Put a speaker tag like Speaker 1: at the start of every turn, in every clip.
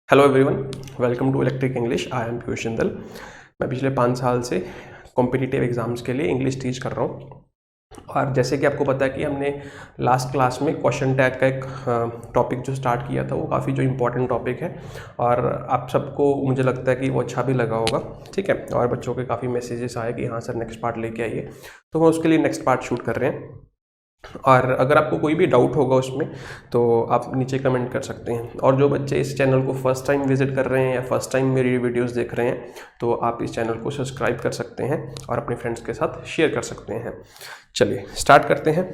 Speaker 1: Hello everyone, welcome to electric English. I am Piyush Jindal. मैं पिछले 5 साल से कॉम्पिटिटिव एग्जाम्स के लिए इंग्लिश टीच कर रहा हूँ। और जैसे कि आपको पता है कि हमने लास्ट क्लास में क्वेश्चन टैग का एक टॉपिक जो स्टार्ट किया था, वो काफ़ी जो इम्पोर्टेंट टॉपिक है और आप सबको मुझे लगता है कि वो अच्छा भी लगा होगा। ठीक है, और बच्चों के काफ़ी मैसेजेस आए कि हाँ सर नेक्स्ट पार्ट लेके आइए, तो हम उसके लिए नेक्स्ट पार्ट शूट कर रहे हैं। और अगर आपको कोई भी डाउट होगा उसमें तो आप नीचे कमेंट कर सकते हैं। और जो बच्चे इस चैनल को फर्स्ट टाइम विजिट कर रहे हैं या फर्स्ट टाइम मेरी वीडियोस देख रहे हैं, तो आप इस चैनल को सब्सक्राइब कर सकते हैं और अपने फ्रेंड्स के साथ शेयर कर सकते हैं। चलिए स्टार्ट करते हैं।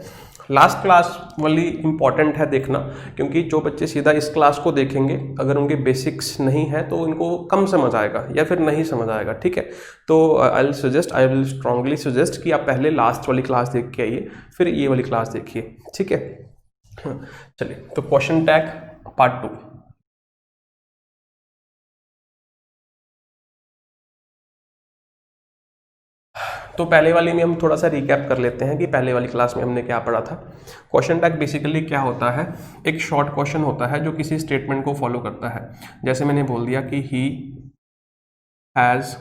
Speaker 1: लास्ट क्लास वाली इम्पॉर्टेंट है देखना, क्योंकि जो बच्चे सीधा इस क्लास को देखेंगे, अगर उनके बेसिक्स नहीं है तो उनको कम समझ आएगा या फिर नहीं समझ आएगा। ठीक है, तो आई विल स्ट्रांगली सजेस्ट कि आप पहले लास्ट वाली क्लास देख के आइए, फिर ये वाली क्लास देखिए। ठीक है, चलिए तो क्वेश्चन टैग पार्ट 2। तो पहले वाली में हम थोड़ा सा रिकैप कर लेते हैं कि पहले वाली क्लास में हमने क्या पढ़ा था। क्वेश्चन टैग बेसिकली क्या होता है, एक शॉर्ट क्वेश्चन होता है जो किसी स्टेटमेंट को फॉलो करता है। जैसे मैंने बोल दिया कि he has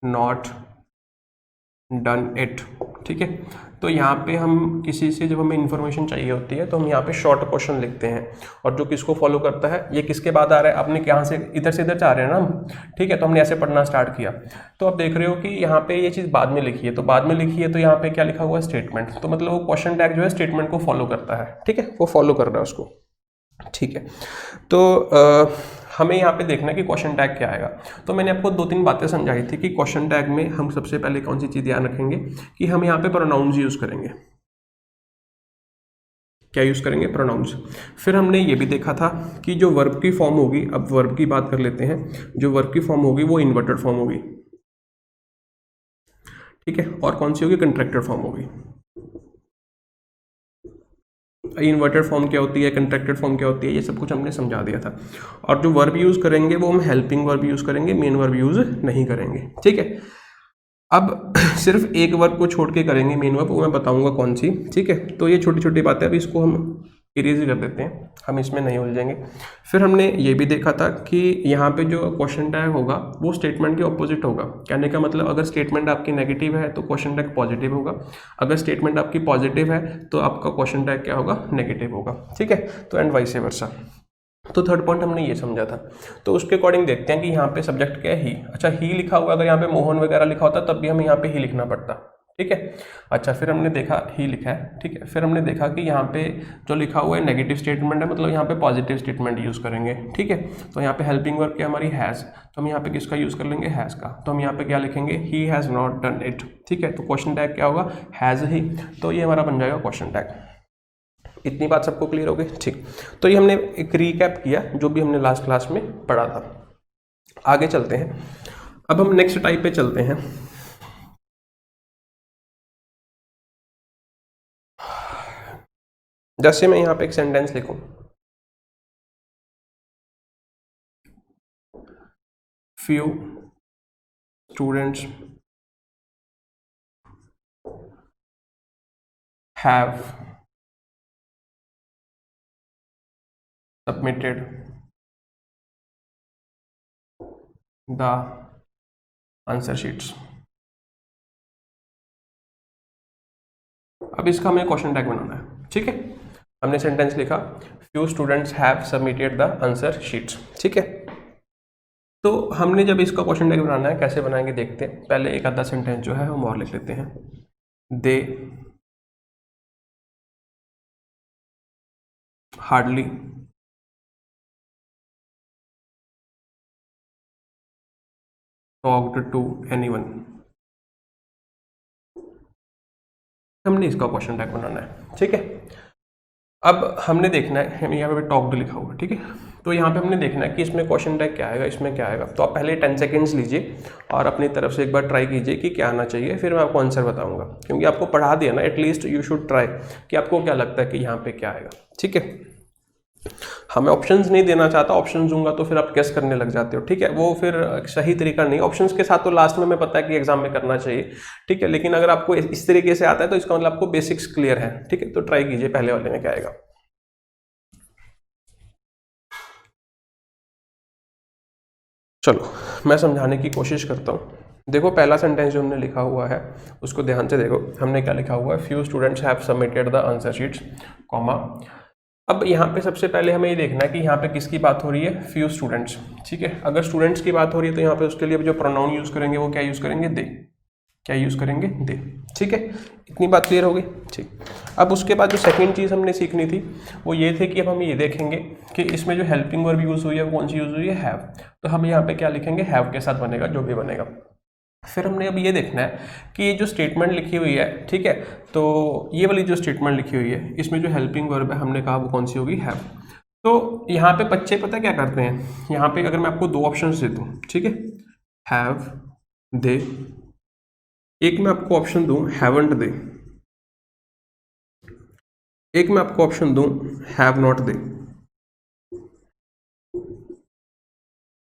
Speaker 1: not done it. ठीक है, तो यहाँ पे हम किसी से जब हमें इन्फॉर्मेशन चाहिए होती है तो हम यहाँ पे शॉर्ट क्वेश्चन लिखते हैं, और जो किसको फॉलो करता है, ये किसके बाद आ रहा है, आपने यहाँ से इधर जा रहे हैं ना हम। ठीक है, तो हमने ऐसे पढ़ना स्टार्ट किया, तो आप देख रहे हो कि यहाँ पे ये चीज़ बाद में लिखी है, तो बाद में लिखी है तो यहाँ पे क्या लिखा हुआ है, स्टेटमेंट। तो मतलब वो क्वेश्चन टैग जो है स्टेटमेंट को फॉलो करता है। ठीक है, वो फॉलो कर रहा है उसको। ठीक है, तो हमें यहाँ पे देखना है कि क्वेश्चन टैग क्या आएगा। तो मैंने आपको 2-3 बातें समझाई थी कि क्वेश्चन टैग में हम सबसे पहले कौन सी चीज़ ध्यान रखेंगे कि हम यहाँ पे प्रोनाउंस यूज़ करेंगे। क्या यूज़ करेंगे, प्रोनाउंस। फिर हमने ये भी देखा था कि जो वर्ब की फॉर्म होगी, अब वर्ब की बात कर लेते हैं, जो वर्ब की फॉर्म होगी वो इन्वर्टेड फॉर्म होगी। ठीक है, और कौन सी होगी, कंट्रैक्टेड फॉर्म होगी। इन्वर्टेड फॉर्म क्या होती है, कंट्रैक्टेड फॉर्म क्या होती है, ये सब कुछ हमने समझा दिया था। और जो वर्ब यूज़ करेंगे वो हम हेल्पिंग वर्ब यूज़ करेंगे, मेन वर्ब यूज़ नहीं करेंगे। ठीक है, अब सिर्फ एक वर्ब को छोड़ के करेंगे मेन वर्ब, वो मैं बताऊंगा कौन सी। ठीक है, तो ये छोटी छोटी बातें, अब इसको हम इरेज कर देते हैं, हम इसमें नहीं उलझेंगे। फिर हमने ये भी देखा था कि यहाँ पे जो क्वेश्चन टैग होगा वो स्टेटमेंट के ऑपोजिट होगा। कहने का मतलब, अगर स्टेटमेंट आपकी नेगेटिव है तो क्वेश्चन टैग पॉजिटिव होगा, अगर स्टेटमेंट आपकी पॉजिटिव है तो आपका क्वेश्चन टैग क्या होगा, नेगेटिव होगा। ठीक है, तो एंड वाइस वर्सा। तो थर्ड पॉइंट हमने ये समझा था, तो उसके अकॉर्डिंग देखते हैं कि यहाँ पे सब्जेक्ट क्या है, ही। अच्छा, ही लिखा हुआ, अगर यहाँ पे मोहन वगैरह लिखा होता तब भी हमें यहाँ पे ही लिखना पड़ता। ठीक है, अच्छा, फिर हमने देखा ही लिखा है। ठीक है, फिर हमने देखा कि यहाँ पे जो लिखा हुआ है नेगेटिव स्टेटमेंट है, मतलब यहाँ पे पॉजिटिव स्टेटमेंट यूज़ करेंगे। ठीक है, तो यहाँ पे हेल्पिंग वर्ब क्या हमारी, हैज़, तो हम यहाँ पे किसका यूज़ कर लेंगे, हैज़ का। तो हम यहाँ पे क्या लिखेंगे, he has not done it. ठीक है, तो क्वेश्चन टैग क्या होगा, हैज़ ही। तो ये हमारा बन जाएगा क्वेश्चन टैग। इतनी बात सबको क्लियर हो गई। ठीक, तो ये हमने एक रीकैप किया जो भी हमने लास्ट क्लास में पढ़ा था। आगे चलते हैं, अब हम नेक्स्ट टाइप पे चलते हैं। जैसे मैं यहाँ पे एक सेंटेंस लिखूं, few students have submitted the answer sheets. अब इसका हमें क्वेश्चन टैग बनाना है। ठीक है, हमने सेंटेंस लिखा, few students have submitted the answer sheets. ठीक है, तो हमने जब इसका क्वेश्चन टैग बनाना है, कैसे बनाएंगे देखते हैं। पहले एक आधा सेंटेंस जो है हम और लिख लेते हैं। दे हार्डली टॉक्ड टू एनीवन। हमने इसका क्वेश्चन टैग बनाना है। ठीक है, अब हमने देखना है, हम यहाँ पे टॉक्ड लिखा हुआ है। ठीक है, तो यहाँ पे हमने देखना है कि इसमें क्वेश्चन टैग क्या आएगा, इसमें क्या आएगा। तो आप पहले 10 सेकेंड्स लीजिए और अपनी तरफ से एक बार ट्राई कीजिए कि क्या आना चाहिए, फिर मैं आपको आंसर बताऊंगा। क्योंकि आपको पढ़ा दिया ना, एटलीस्ट यू शुड ट्राई कि आपको क्या लगता है कि यहाँ पे क्या आएगा। ठीक है, हमें ऑप्शंस नहीं देना चाहता, ऑप्शंस दूंगा तो फिर आप गेस करने लग जाते हो। ठीक है, वो फिर सही तरीका नहीं। ऑप्शंस के साथ तो लास्ट में हमें पता है कि एग्जाम में करना चाहिए। ठीक है, लेकिन अगर आपको इस तरीके से आता है तो इसका मतलब आपको बेसिक्स क्लियर है। ठीक है, तो ट्राई कीजिए पहले वाले में क्या आएगा। चलो मैं समझाने की कोशिश करता हूँ। देखो पहला सेंटेंस जो हमने लिखा हुआ है उसको ध्यान से देखो, हमने क्या लिखा हुआ है, few students have submitted the answer sheets, comma. अब यहाँ पे सबसे पहले हमें ये देखना है कि यहाँ पे किसकी बात हो रही है, फ्यू स्टूडेंट्स, ठीक है। अगर स्टूडेंट्स की बात हो रही है तो यहाँ पे उसके लिए जो प्रोनाउन यूज करेंगे वो क्या यूज करेंगे, दे, क्या यूज करेंगे, दे, ठीक है। इतनी बात क्लियर हो गई, ठीक। अब उसके बाद जो सेकंड चीज़ हमने सीखनी थी वो ये थे कि अब हम ये देखेंगे कि इसमें जो हेल्पिंग वर्ब यूज हुई है वो कौन सी यूज हुई है, हैव। तो हम यहाँ पे क्या लिखेंगे, हैव के साथ बनेगा जो भी बनेगा। फिर हमने अब ये देखना है कि ये जो स्टेटमेंट लिखी हुई है, ठीक है, तो ये वाली जो स्टेटमेंट लिखी हुई है इसमें जो हेल्पिंग वर्ब है हमने कहा वो कौन सी होगी, हैव। तो यहाँ पे बच्चे पता क्या करते हैं, यहाँ पे अगर मैं आपको दो ऑप्शन दे दूँ, ठीक है, हैव, दे, एक मैं आपको ऑप्शन दूं हैवंट दे, एक मैं आपको ऑप्शन दूं हैव नॉट दे,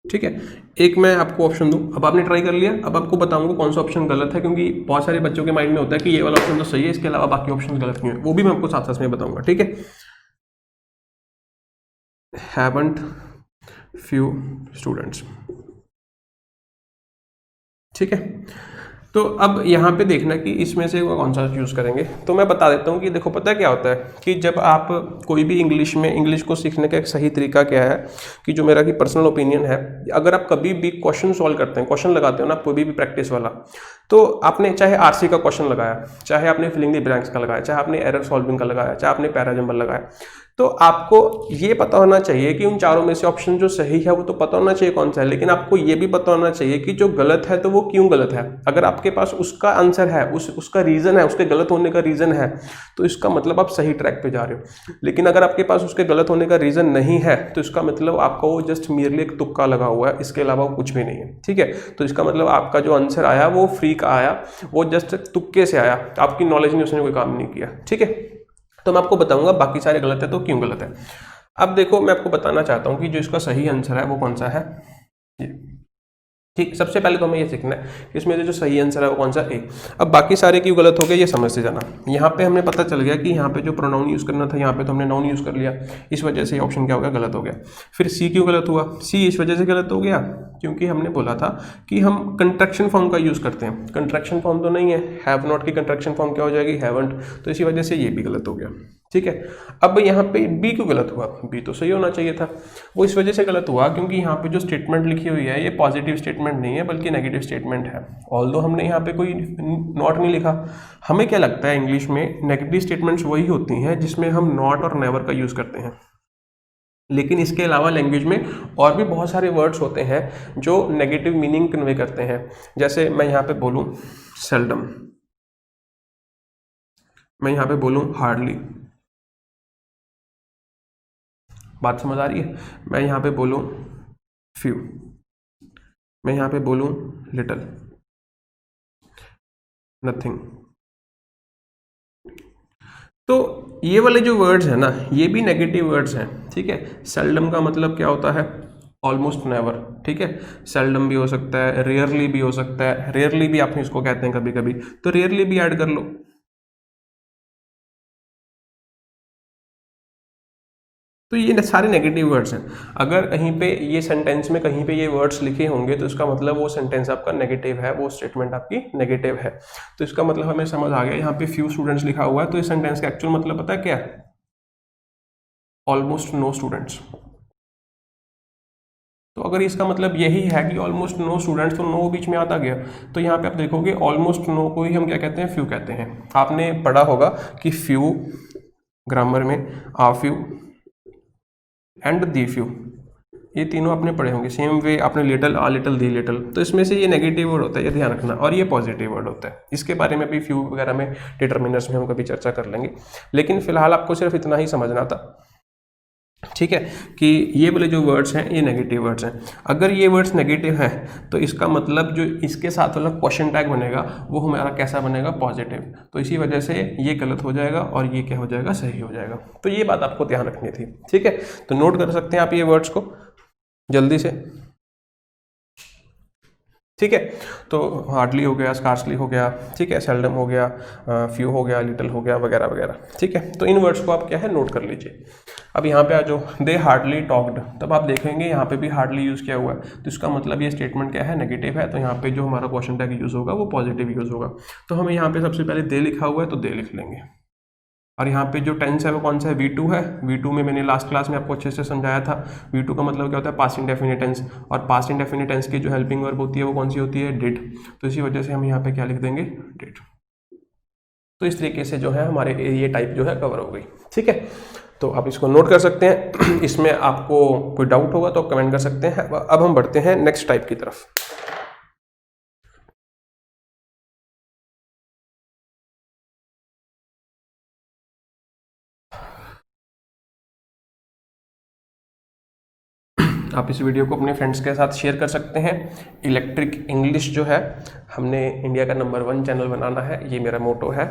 Speaker 1: ठीक है। एक मैं आपको ऑप्शन दूं, अब आपने ट्राई कर लिया, अब आपको बताऊंगा कौन सा ऑप्शन गलत है, क्योंकि बहुत सारे बच्चों के माइंड में होता है कि ये वाला ऑप्शन तो सही है, इसके अलावा बाकी ऑप्शन गलत नहीं है, वो भी मैं आपको साथ साथ में बताऊंगा, ठीक है। हैवंट फ्यू स्टूडेंट्स, ठीक है। तो अब यहाँ पे देखना कि इसमें से वो कौन सा यूज़ करेंगे। तो मैं बता देता हूँ कि देखो पता क्या होता है कि जब आप कोई भी इंग्लिश को सीखने का एक सही तरीका क्या है कि जो मेरा की पर्सनल ओपिनियन है, अगर आप कभी भी क्वेश्चन सॉल्व करते हैं, क्वेश्चन लगाते हो ना कोई भी प्रैक्टिस वाला, तो आपने चाहे आरसी का क्वेश्चन लगाया, चाहे आपने फिलिंग द ब्लैंक्स का लगाया, चाहे आपने एरर सॉल्विंग का लगाया, चाहे आपने पैराजम्बल लगाया, तो आपको ये पता होना चाहिए कि उन चारों में से ऑप्शन जो सही है वो तो पता होना चाहिए कौन सा है, लेकिन आपको ये भी पता होना चाहिए कि जो गलत है तो वो क्यों गलत है। अगर आपके पास उसका आंसर है, उसका रीजन है, उसके गलत होने का रीजन है, तो इसका मतलब आप सही ट्रैक पे जा रहे हो। लेकिन अगर आपके पास उसके गलत होने का रीजन नहीं है तो इसका मतलब आपका वो जस्ट मियरली एक तुक्का लगा हुआ है, इसके अलावा वो कुछ भी नहीं है, ठीक है। तो इसका मतलब आपका जो आंसर आया वो फ्री का आया, वो जस्ट तुक्के से आया, आपकी नॉलेज ने उसने कोई काम नहीं किया, ठीक है। तो मैं आपको बताऊंगा बाकी सारे गलत है तो क्यों गलत है। अब देखो मैं आपको बताना चाहता हूं कि जो इसका सही आंसर है वो कौन सा है, ये, ठीक। सबसे पहले तो हमें ये सीखना है कि इसमें जो सही आंसर है वो कौन सा, ए। अब बाकी सारे क्यों गलत हो गए ये समझते जाना। यहाँ पे हमें पता चल गया कि यहाँ पे जो प्रोनाउन यूज़ करना था यहाँ पे तो हमने नाउन यूज़ कर लिया, इस वजह से ऑप्शन क्या हो गया, गलत हो गया। फिर सी क्यों गलत हुआ, सी इस वजह से गलत हो गया क्योंकि हमने बोला था कि हम कंट्रैक्शन फॉर्म का यूज़ करते हैं, कंट्रैक्शन फॉर्म तो नहीं है, हैव नॉट की कंट्रैक्शन फॉर्म क्या हो जाएगी, हैवंट, तो इसी वजह से ये भी गलत हो गया, ठीक है। अब यहाँ पे बी क्यों गलत हुआ, बी तो सही होना चाहिए था, वो इस वजह से गलत हुआ क्योंकि यहाँ पे जो स्टेटमेंट लिखी हुई है ये पॉजिटिव स्टेटमेंट नहीं है बल्कि नेगेटिव स्टेटमेंट है। ऑल्दो हमने यहाँ पे कोई नॉट नहीं लिखा, हमें क्या लगता है इंग्लिश में नेगेटिव स्टेटमेंट्स वही होती हैं जिसमें हम नॉट और नेवर का यूज़ करते हैं, लेकिन इसके अलावा लैंग्वेज में और भी बहुत सारे वर्ड्स होते हैं जो नेगेटिव मीनिंग कन्वे करते हैं। जैसे मैं यहाँ पे बोलूँ सेल्डम, मैं यहाँ पे बोलूँ हार्डली, बात समझ आ रही है। मैं यहाँ पे बोलूँ फ्यू, मैं यहाँ पे बोलूँ लिटल, नथिंग। तो ये वाले जो वर्ड्स हैं ना ये भी नेगेटिव वर्ड्स हैं, ठीक है। सेल्डम का मतलब क्या होता है, ऑलमोस्ट नेवर, ठीक है। सेल्डम भी हो सकता है, रेयरली भी हो सकता है, रेयरली भी आप इसको कहते हैं कभी कभी, तो रेयरली भी ऐड कर लो। तो ये सारे नेगेटिव वर्ड्स हैं। अगर कहीं पे ये सेंटेंस में कहीं पे ये वर्ड्स लिखे होंगे तो इसका मतलब वो सेंटेंस आपका नेगेटिव है, वो स्टेटमेंट आपकी नेगेटिव है। तो इसका मतलब हमें समझ आ गया, यहाँ पे फ्यू स्टूडेंट्स लिखा हुआ है तो इस सेंटेंस का एक्चुअल मतलब पता है क्या है, ऑलमोस्ट नो स्टूडेंट्स। तो अगर इसका मतलब यही है कि ऑलमोस्ट नो स्टूडेंट्स, तो नो बीच में आता गया, तो यहाँ पे आप देखोगे ऑलमोस्ट नो को ही हम क्या कहते हैं, फ्यू कहते हैं। आपने पढ़ा होगा कि फ्यू ग्रामर में आ फ्यू एंड दी फ्यू, ये तीनों आपने पढ़े होंगे। सेम वे आपने little, a little, the little, तो इसमें से ये नेगेटिव वर्ड होता है, ये ध्यान रखना, और ये पॉजिटिव वर्ड होता है। इसके बारे में भी फ्यू वगैरह में डिटर्मिनर्स में हम कभी चर्चा कर लेंगे, लेकिन फिलहाल आपको सिर्फ इतना ही समझना था, ठीक है, कि ये वाले जो वर्ड्स हैं ये नेगेटिव वर्ड्स हैं। अगर ये वर्ड्स नेगेटिव हैं तो इसका मतलब जो इसके साथ वाला क्वेश्चन टैग बनेगा वो हमारा कैसा बनेगा, पॉजिटिव। तो इसी वजह से ये गलत हो जाएगा और ये क्या हो जाएगा, सही हो जाएगा। तो ये बात आपको ध्यान रखनी थी, ठीक है। तो नोट कर सकते हैं आप ये वर्ड्स को जल्दी से, ठीक है। तो हार्डली हो गया, स्कार्सली हो गया, ठीक है, सेल्डम हो गया, फ्यू हो गया, लिटिल हो गया, वगैरह वगैरह, ठीक है। तो इन वर्ड्स को आप क्या है नोट कर लीजिए। अब यहाँ पे आ जाओ, दे हार्डली टॉक्ड, तब आप देखेंगे यहाँ पे भी हार्डली यूज़ किया हुआ है, तो इसका मतलब ये स्टेटमेंट क्या है, नेगेटिव है, तो यहाँ पे जो हमारा क्वेश्चन टैग यूज़ होगा वो पॉजिटिव यूज़ होगा। तो हमें यहाँ पे सबसे पहले दे लिखा हुआ है तो दे लिख लेंगे। और यहाँ पे जो टेंस है वो कौन सा है, V2 है। V2 में मैंने लास्ट क्लास में आपको अच्छे से समझाया था, V2 का मतलब क्या होता है, पास्ट इंडेफिनिट टेंस, और पास्ट इंडेफिनिट टेंस की जो हेल्पिंग वर्ब होती है वो कौन सी होती है, डिड। तो इसी वजह से हम यहाँ पे क्या लिख देंगे, डिड। तो इस तरीके से जो है हमारे ये टाइप जो है कवर हो गई, ठीक है। तो आप इसको नोट कर सकते हैं। इसमें आपको कोई डाउट होगा तो आप कमेंट कर सकते हैं। अब हम बढ़ते हैं नेक्स्ट टाइप की तरफ। आप इस वीडियो को अपने फ्रेंड्स के साथ शेयर कर सकते हैं। इलेक्ट्रिक इंग्लिश जो है, हमने इंडिया का नंबर 1 चैनल बनाना है, ये मेरा मोटो है।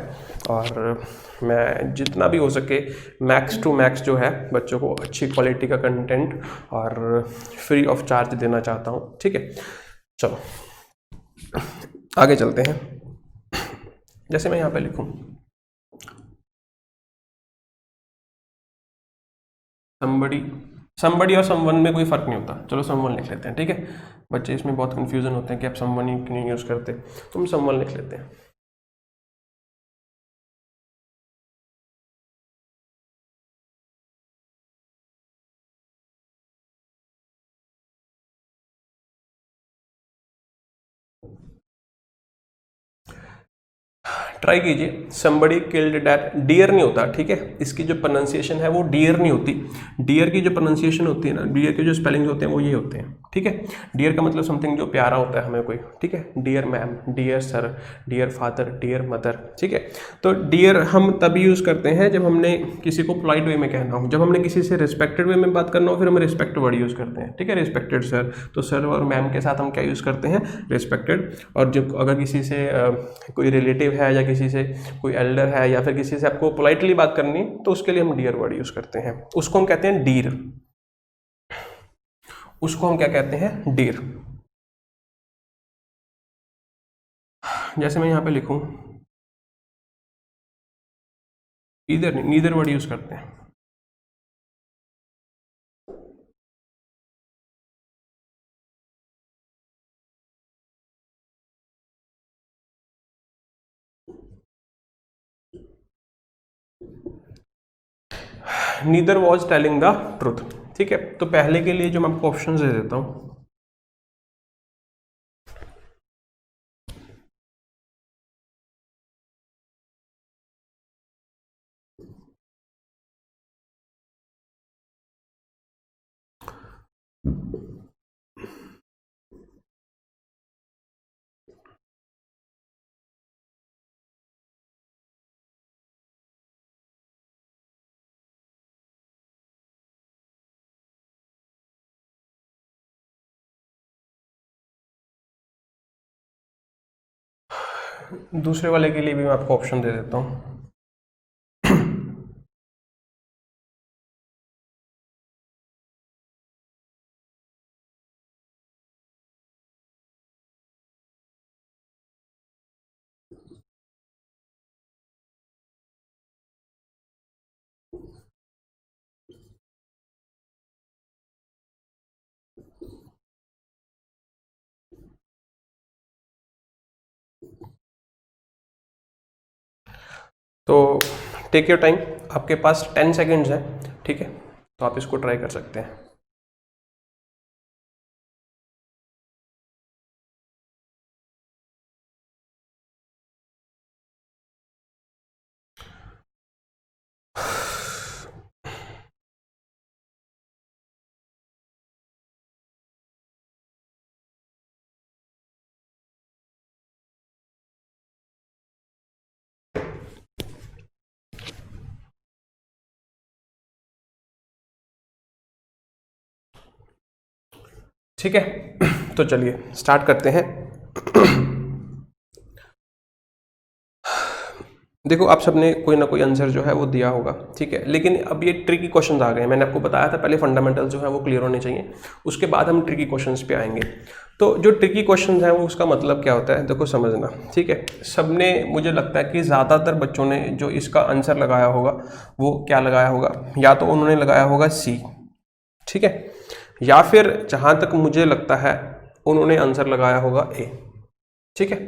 Speaker 1: और मैं जितना भी हो सके मैक्स टू मैक्स जो है बच्चों को अच्छी क्वालिटी का कंटेंट और फ्री ऑफ चार्ज देना चाहता हूँ, ठीक है। चलो आगे चलते हैं। जैसे मैं यहाँ पे लिखूँ समबडी और समवन में कोई फर्क नहीं होता, चलो समवन लिख लेते हैं, ठीक है। बच्चे इसमें बहुत कंफ्यूजन होते हैं कि आप समवन ही क्यों यूज़ करते, तो हम समवन लिख लेते हैं। ट्राई कीजिए, somebody killed that, डियर नहीं होता, ठीक है। इसकी जो प्रोनाउंसिएशन है वो डियर नहीं होती। डियर की जो प्रोनाउंसिएशन होती है ना, डियर के जो स्पेलिंग होते हैं वो ये होते हैं, ठीक है। डियर का मतलब समथिंग जो प्यारा होता है हमें कोई, ठीक है। Dear ma'am, dear sir, dear father, dear mother, ठीक है। तो डियर हम तभी यूज़ करते हैं जब हमने किसी को पोलाइट वे में कहना हो, जब हमने किसी से रिस्पेक्टेड वे में बात करना हो, फिर हम रिस्पेक्ट वर्ड यूज़ करते हैं, ठीक है। रिस्पेक्टेड सर, तो सर और मैम के साथ हम क्या यूज़ करते हैं, रिस्पेक्टेड। और जब अगर किसी से कोई रिलेटिव है या किसी से कोई एल्डर है या फिर किसी से आपको पोलाइटली बात करनी तो उसके लिए हम डियर वर्ड यूज करते हैं, उसको हम कहते हैं डीर, उसको हम क्या कहते हैं, डीर। जैसे मैं यहां पे लिखूं, इधर नहीं, नीदर वर्ड यूज करते हैं। Neither was telling the truth, ठीक है। तो पहले के लिए जो मैं आपको ऑप्शन दे देता हूं, दूसरे वाले के लिए भी मैं आपको ऑप्शन दे देता हूं। तो टेक योर टाइम, आपके पास 10 सेकेंड्स है, ठीक है। तो आप इसको ट्राई कर सकते हैं। ठीक है, तो चलिए स्टार्ट करते हैं। देखो आप सबने कोई ना कोई आंसर जो है वो दिया होगा, ठीक है, लेकिन अब ये ट्रिकी क्वेश्चंस आ गए हैं। मैंने आपको बताया था पहले फंडामेंटल जो है वो क्लियर होने चाहिए, उसके बाद हम ट्रिकी क्वेश्चंस पे आएंगे। तो जो ट्रिकी क्वेश्चंस हैं वो उसका मतलब क्या होता है, देखो समझना, ठीक है। सबने, मुझे लगता है कि ज़्यादातर बच्चों ने जो इसका आंसर लगाया होगा वो क्या लगाया होगा, या तो उन्होंने लगाया होगा सी, ठीक है, या फिर जहाँ तक मुझे लगता है उन्होंने आंसर लगाया होगा ए, ठीक है।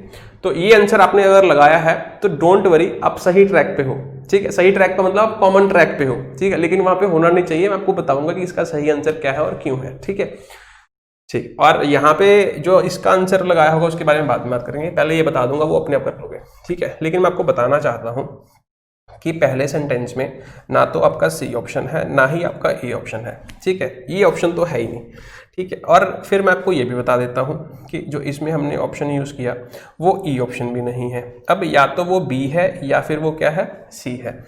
Speaker 1: तो ये आंसर आपने अगर लगाया है तो डोंट वरी, आप सही ट्रैक पे हो, ठीक है। सही ट्रैक पे मतलब आप कॉमन ट्रैक पे हो, ठीक है, लेकिन वहां पे होना नहीं चाहिए। मैं आपको बताऊंगा कि इसका सही आंसर क्या है और क्यों है, ठीक है, ठीक। और यहाँ पे जो इसका आंसर लगाया होगा उसके बारे में बाद में बात करेंगे, पहले ये बता दूंगा, वो अपने आप कर लोगे, ठीक है। लेकिन मैं आपको बताना चाहता हूँ कि पहले सेंटेंस में ना तो आपका सी ऑप्शन है ना ही आपका ए ऑप्शन है, ठीक है, ये ऑप्शन तो है ही नहीं, ठीक है। और फिर मैं आपको ये भी बता देता हूँ कि जो इसमें हमने ऑप्शन यूज़ किया वो ई ऑप्शन भी नहीं है। अब या तो वो बी है या फिर वो क्या है, सी है।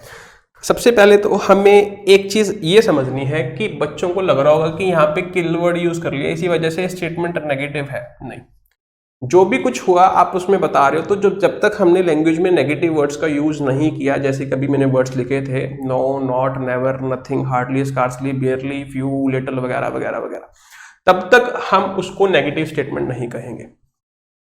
Speaker 1: सबसे पहले तो हमें एक चीज़ ये समझनी है कि बच्चों को लग रहा होगा कि यहाँ पे किल वर्ड यूज़ कर लिया इसी वजह से स्टेटमेंट नेगेटिव है, नहीं। जो भी कुछ हुआ आप उसमें बता रहे हो, तो जब तक हमने लैंग्वेज में नेगेटिव वर्ड्स का यूज नहीं किया, जैसे कभी मैंने वर्ड्स लिखे थे no, not, never, nothing, hardly, scarcely, barely, few, little वगैरह वगैरह वगैरह, तब तक हम उसको नेगेटिव स्टेटमेंट नहीं कहेंगे।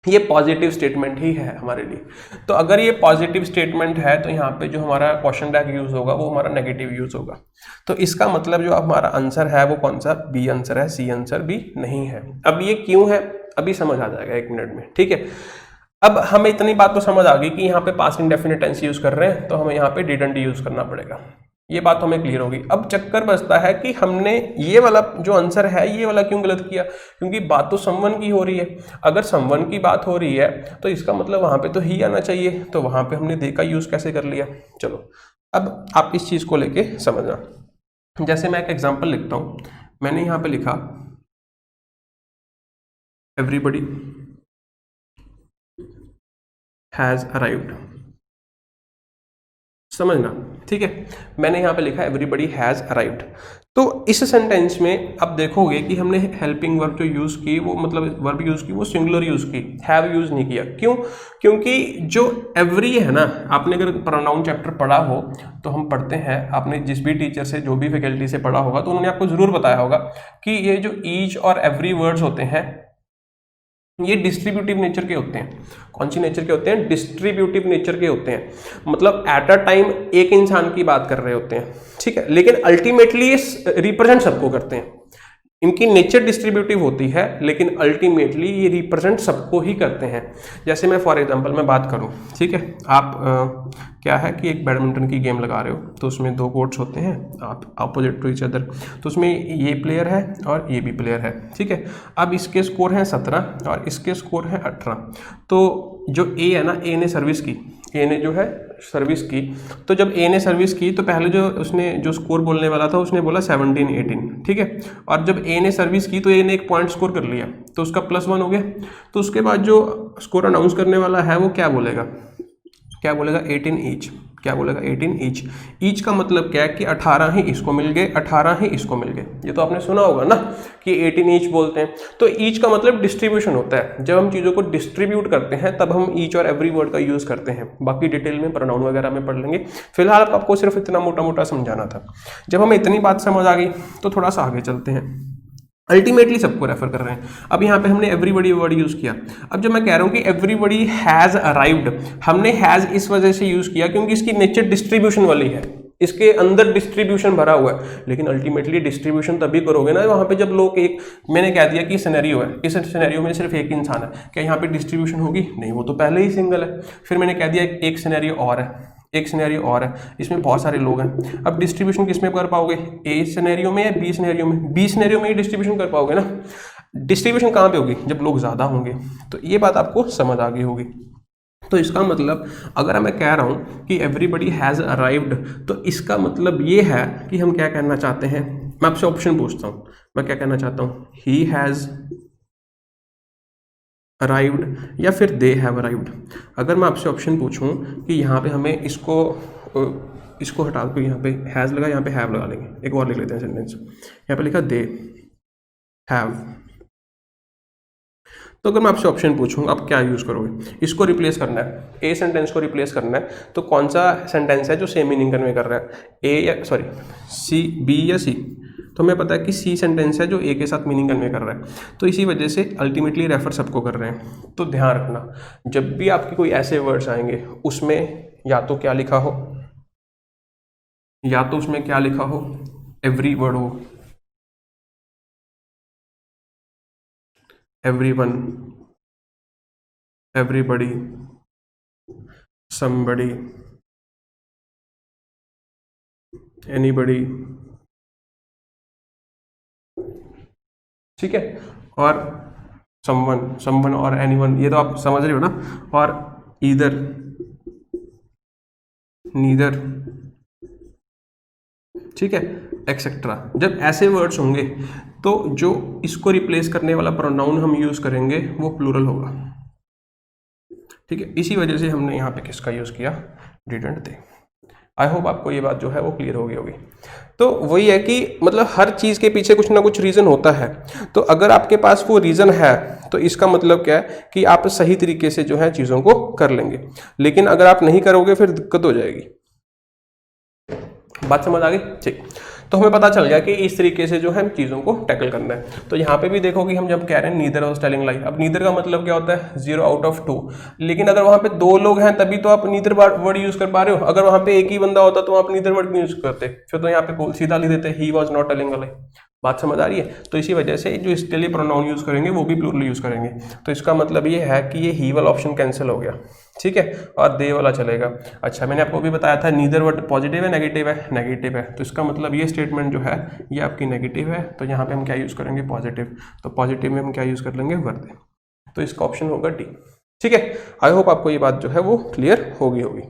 Speaker 1: ये पॉजिटिव स्टेटमेंट ही है हमारे लिए। तो अगर ये पॉजिटिव स्टेटमेंट है तो यहाँ पे जो हमारा क्वेश्चन टैग यूज होगा वो हमारा नेगेटिव यूज होगा। तो इसका मतलब जो हमारा आंसर है वो कौन सा, बी आंसर है, सी आंसर भी नहीं है। अब ये क्यों है अभी समझ आ जाएगा 1 मिनट में, ठीक है। अब हमें इतनी बात तो समझ आ गई कि यहाँ पे पास्ट इंडेफिनिट टेंस यूज कर रहे हैं तो हमें यहाँ पे डिडंट यूज करना पड़ेगा, ये बात हमें क्लियर होगी। अब चक्कर बचता है कि हमने ये वाला जो आंसर है ये वाला क्यों गलत किया, क्योंकि बात तो समवन की हो रही है। अगर समवन की बात हो रही है तो इसका मतलब वहां पे तो ही आना चाहिए, तो वहां पे हमने दे का यूज कैसे कर लिया। चलो अब आप इस चीज को लेके समझना। जैसे मैं एक एग्जांपल लिखता हूं, मैंने यहां पे लिखा एवरीबडी हैज अराइव्ड, समझना, ठीक है। मैंने यहाँ पे लिखा एवरीबडी हैज अराइव्ड। तो इस सेंटेंस में अब देखोगे कि हमने हेल्पिंग वर्ब जो यूज की वो मतलब वर्ब यूज की वो सिंगुलर यूज की, हैव यूज नहीं किया। क्यों, क्योंकि जो एवरी है ना, आपने अगर प्रोनाउन चैप्टर पढ़ा हो तो हम पढ़ते हैं, आपने जिस भी टीचर से जो भी फैकल्टी से पढ़ा होगा तो उन्होंने आपको जरूर बताया होगा कि ये जो ईच और एवरी वर्ड्स होते हैं ये डिस्ट्रीब्यूटिव नेचर के होते हैं। कौन सी नेचर के होते हैं, डिस्ट्रीब्यूटिव नेचर के होते हैं। मतलब एट अ टाइम एक इंसान की बात कर रहे होते हैं, ठीक है, लेकिन अल्टीमेटली रिप्रेजेंट सबको करते हैं। इनकी नेचर डिस्ट्रीब्यूटिव होती है लेकिन अल्टीमेटली ये रिप्रेजेंट सबको ही करते हैं। जैसे मैं फॉर एग्जांपल मैं बात करूं, ठीक है, आप क्या है कि एक बैडमिंटन की गेम लगा रहे हो तो उसमें 2 कोर्ट्स होते हैं, आप अपोजिट टू ईच अदर, तो उसमें ये प्लेयर है और ये भी प्लेयर है, ठीक है। अब इसके स्कोर हैं 17 और इसके स्कोर हैं 18। तो जो ए है ना, ए ने सर्विस की, ए ने जो है सर्विस की, तो जब ए ने सर्विस की तो पहले जो उसने जो स्कोर बोलने वाला था उसने बोला 17-18, ठीक है। और जब ए ने सर्विस की तो ए ने 1 पॉइंट स्कोर कर लिया तो उसका +1 हो गया। तो उसके बाद जो स्कोर अनाउंस करने वाला है वो क्या बोलेगा, 18 ईच, क्या बोलेगा 18 ईच। ईच का मतलब क्या है कि 18 ही इसको मिल गए, 18 ही इसको मिल गए। ये तो आपने सुना होगा ना कि 18 ईच बोलते हैं। तो ईच का मतलब डिस्ट्रीब्यूशन होता है। जब हम चीज़ों को डिस्ट्रीब्यूट करते हैं तब हम ईच और एवरी वर्ड का यूज़ करते हैं। बाकी डिटेल में प्रोनाउन वगैरह में पढ़ लेंगे, फिलहाल आपको सिर्फ इतना मोटा मोटा समझाना था। जब हमें इतनी बात समझ आ गई तो थोड़ा सा आगे चलते हैं। अल्टीमेटली सबको रेफर कर रहे हैं। अब यहाँ पे हमने एवरीबडी वर्ड यूज किया। अब जब मैं कह रहा हूँ कि एवरीबडी हैज अराइव्ड, हमने हैज इस वजह से यूज किया क्योंकि इसकी नेचर डिस्ट्रीब्यूशन वाली है, इसके अंदर डिस्ट्रीब्यूशन भरा हुआ है। लेकिन अल्टीमेटली डिस्ट्रीब्यूशन तभी करोगे ना वहाँ पे जब लोग एक, मैंने कह दिया कि सिनेरियो है, इस सिनेरियो में सिर्फ एक इंसान है, क्या यहाँ पे डिस्ट्रीब्यूशन होगी, नहीं, वो तो पहले ही सिंगल है। फिर मैंने कह दिया एक सिनेरियो और है, एक सिनेरियो और है, इसमें बहुत सारे लोग हैं। अब डिस्ट्रीब्यूशन किस में कर पाओगे, ए सिनेरियो में या बी सिनेरियो में, बी सिनेरियो में ही डिस्ट्रीब्यूशन कर पाओगे ना। डिस्ट्रीब्यूशन कहाँ पे होगी, जब लोग ज़्यादा होंगे। तो ये बात आपको समझ आ गई होगी। तो इसका मतलब अगर मैं कह रहा हूँ कि एवरीबडी हैज़ अराइव्ड, तो इसका मतलब ये है कि हम क्या कहना चाहते हैं। मैं आपसे ऑप्शन पूछता हूँ, मैं क्या कहना चाहता हूँ, ही हैज़ अराइव्ड या फिर दे हैव अराइव्ड। अगर मैं आपसे ऑप्शन पूछूं कि यहाँ पे हमें इसको हटा दो, यहाँ पे हैज़ लगा, यहाँ पे हैव लगा लेंगे। एक और लिख लेते हैं सेंटेंस, यहाँ पे लिखा दे हैव। तो अगर मैं आपसे ऑप्शन पूछूं आप क्या यूज़ करोगे, इसको रिप्लेस करना है, ए सेंटेंस को रिप्लेस करना है, तो कौन सा सेंटेंस है जो सेम मीनिंग कन्वे कर रहा है, ए या सॉरी सी, बी या सी। तो हमें पता है कि सी सेंटेंस है जो ए के साथ मीनिंग कन्वे कर रहा है, तो इसी वजह से अल्टीमेटली रेफर सबको कर रहे हैं। तो ध्यान रखना जब भी आपके कोई ऐसे वर्ड्स आएंगे उसमें या तो क्या लिखा हो, या तो उसमें क्या लिखा हो, एवरी वर्ड हो, एवरीवन, एवरीबडी, समबडी, एनीबडी, ठीक है, और समवन, समवन और एनीवन, ये तो आप समझ रहे हो ना, और ईदर, नीदर, ठीक है, एक्सेट्रा। जब ऐसे वर्ड्स होंगे तो जो इसको रिप्लेस करने वाला प्रोनाउन हम यूज करेंगे वो प्लूरल होगा, ठीक है। इसी वजह से हमने यहाँ पे किसका यूज किया, डिडंट दे। आई होप आपको ये बात जो है वो क्लियर हो गई होगी। तो वही है कि मतलब हर चीज़ के पीछे कुछ ना कुछ रीज़न होता है, तो अगर आपके पास वो रीज़न है तो इसका मतलब क्या है कि आप सही तरीके से जो है चीज़ों को कर लेंगे, लेकिन अगर आप नहीं करोगे फिर दिक्कत हो जाएगी। बात समझ आ गई, ठीक। तो हमें पता चल गया कि इस तरीके से जो है चीज़ों को टैकल करना है। तो यहाँ पे भी देखो कि हम जब कह रहे हैं नीदर वाज टेलिंग लाई, अब नीदर का मतलब क्या होता है, 0 आउट ऑफ 2, लेकिन अगर वहाँ पे 2 लोग हैं तभी तो आप नीदर वर्ड यूज कर पा रहे हो, अगर वहाँ पे एक ही बंदा होता तो आप नीदर वर्ड क्यों यूज करते, फिर तो यहाँ पे सीधा लिख देते ही वॉज नॉट टेलिंग लाई। बात समझ आ रही है। तो इसी वजह से जो इसके लिए प्रोनाउन यूज करेंगे वो भी प्लूरल यूज करेंगे। तो इसका मतलब ये है कि ये ही वाला ऑप्शन कैंसिल हो गया, ठीक है, और दे वाला चलेगा। अच्छा, मैंने आपको भी बताया था नीदर वर्ड पॉजिटिव है नेगेटिव है, नेगेटिव है, तो इसका मतलब ये स्टेटमेंट जो है ये आपकी नेगेटिव है, तो यहाँ पे हम क्या यूज करेंगे, पॉजिटिव। तो पॉजिटिव में हम क्या यूज कर लेंगे, वर दे। तो इसका ऑप्शन होगा डी, ठीक है। आई होप आपको ये बात जो है वो क्लियर होगी।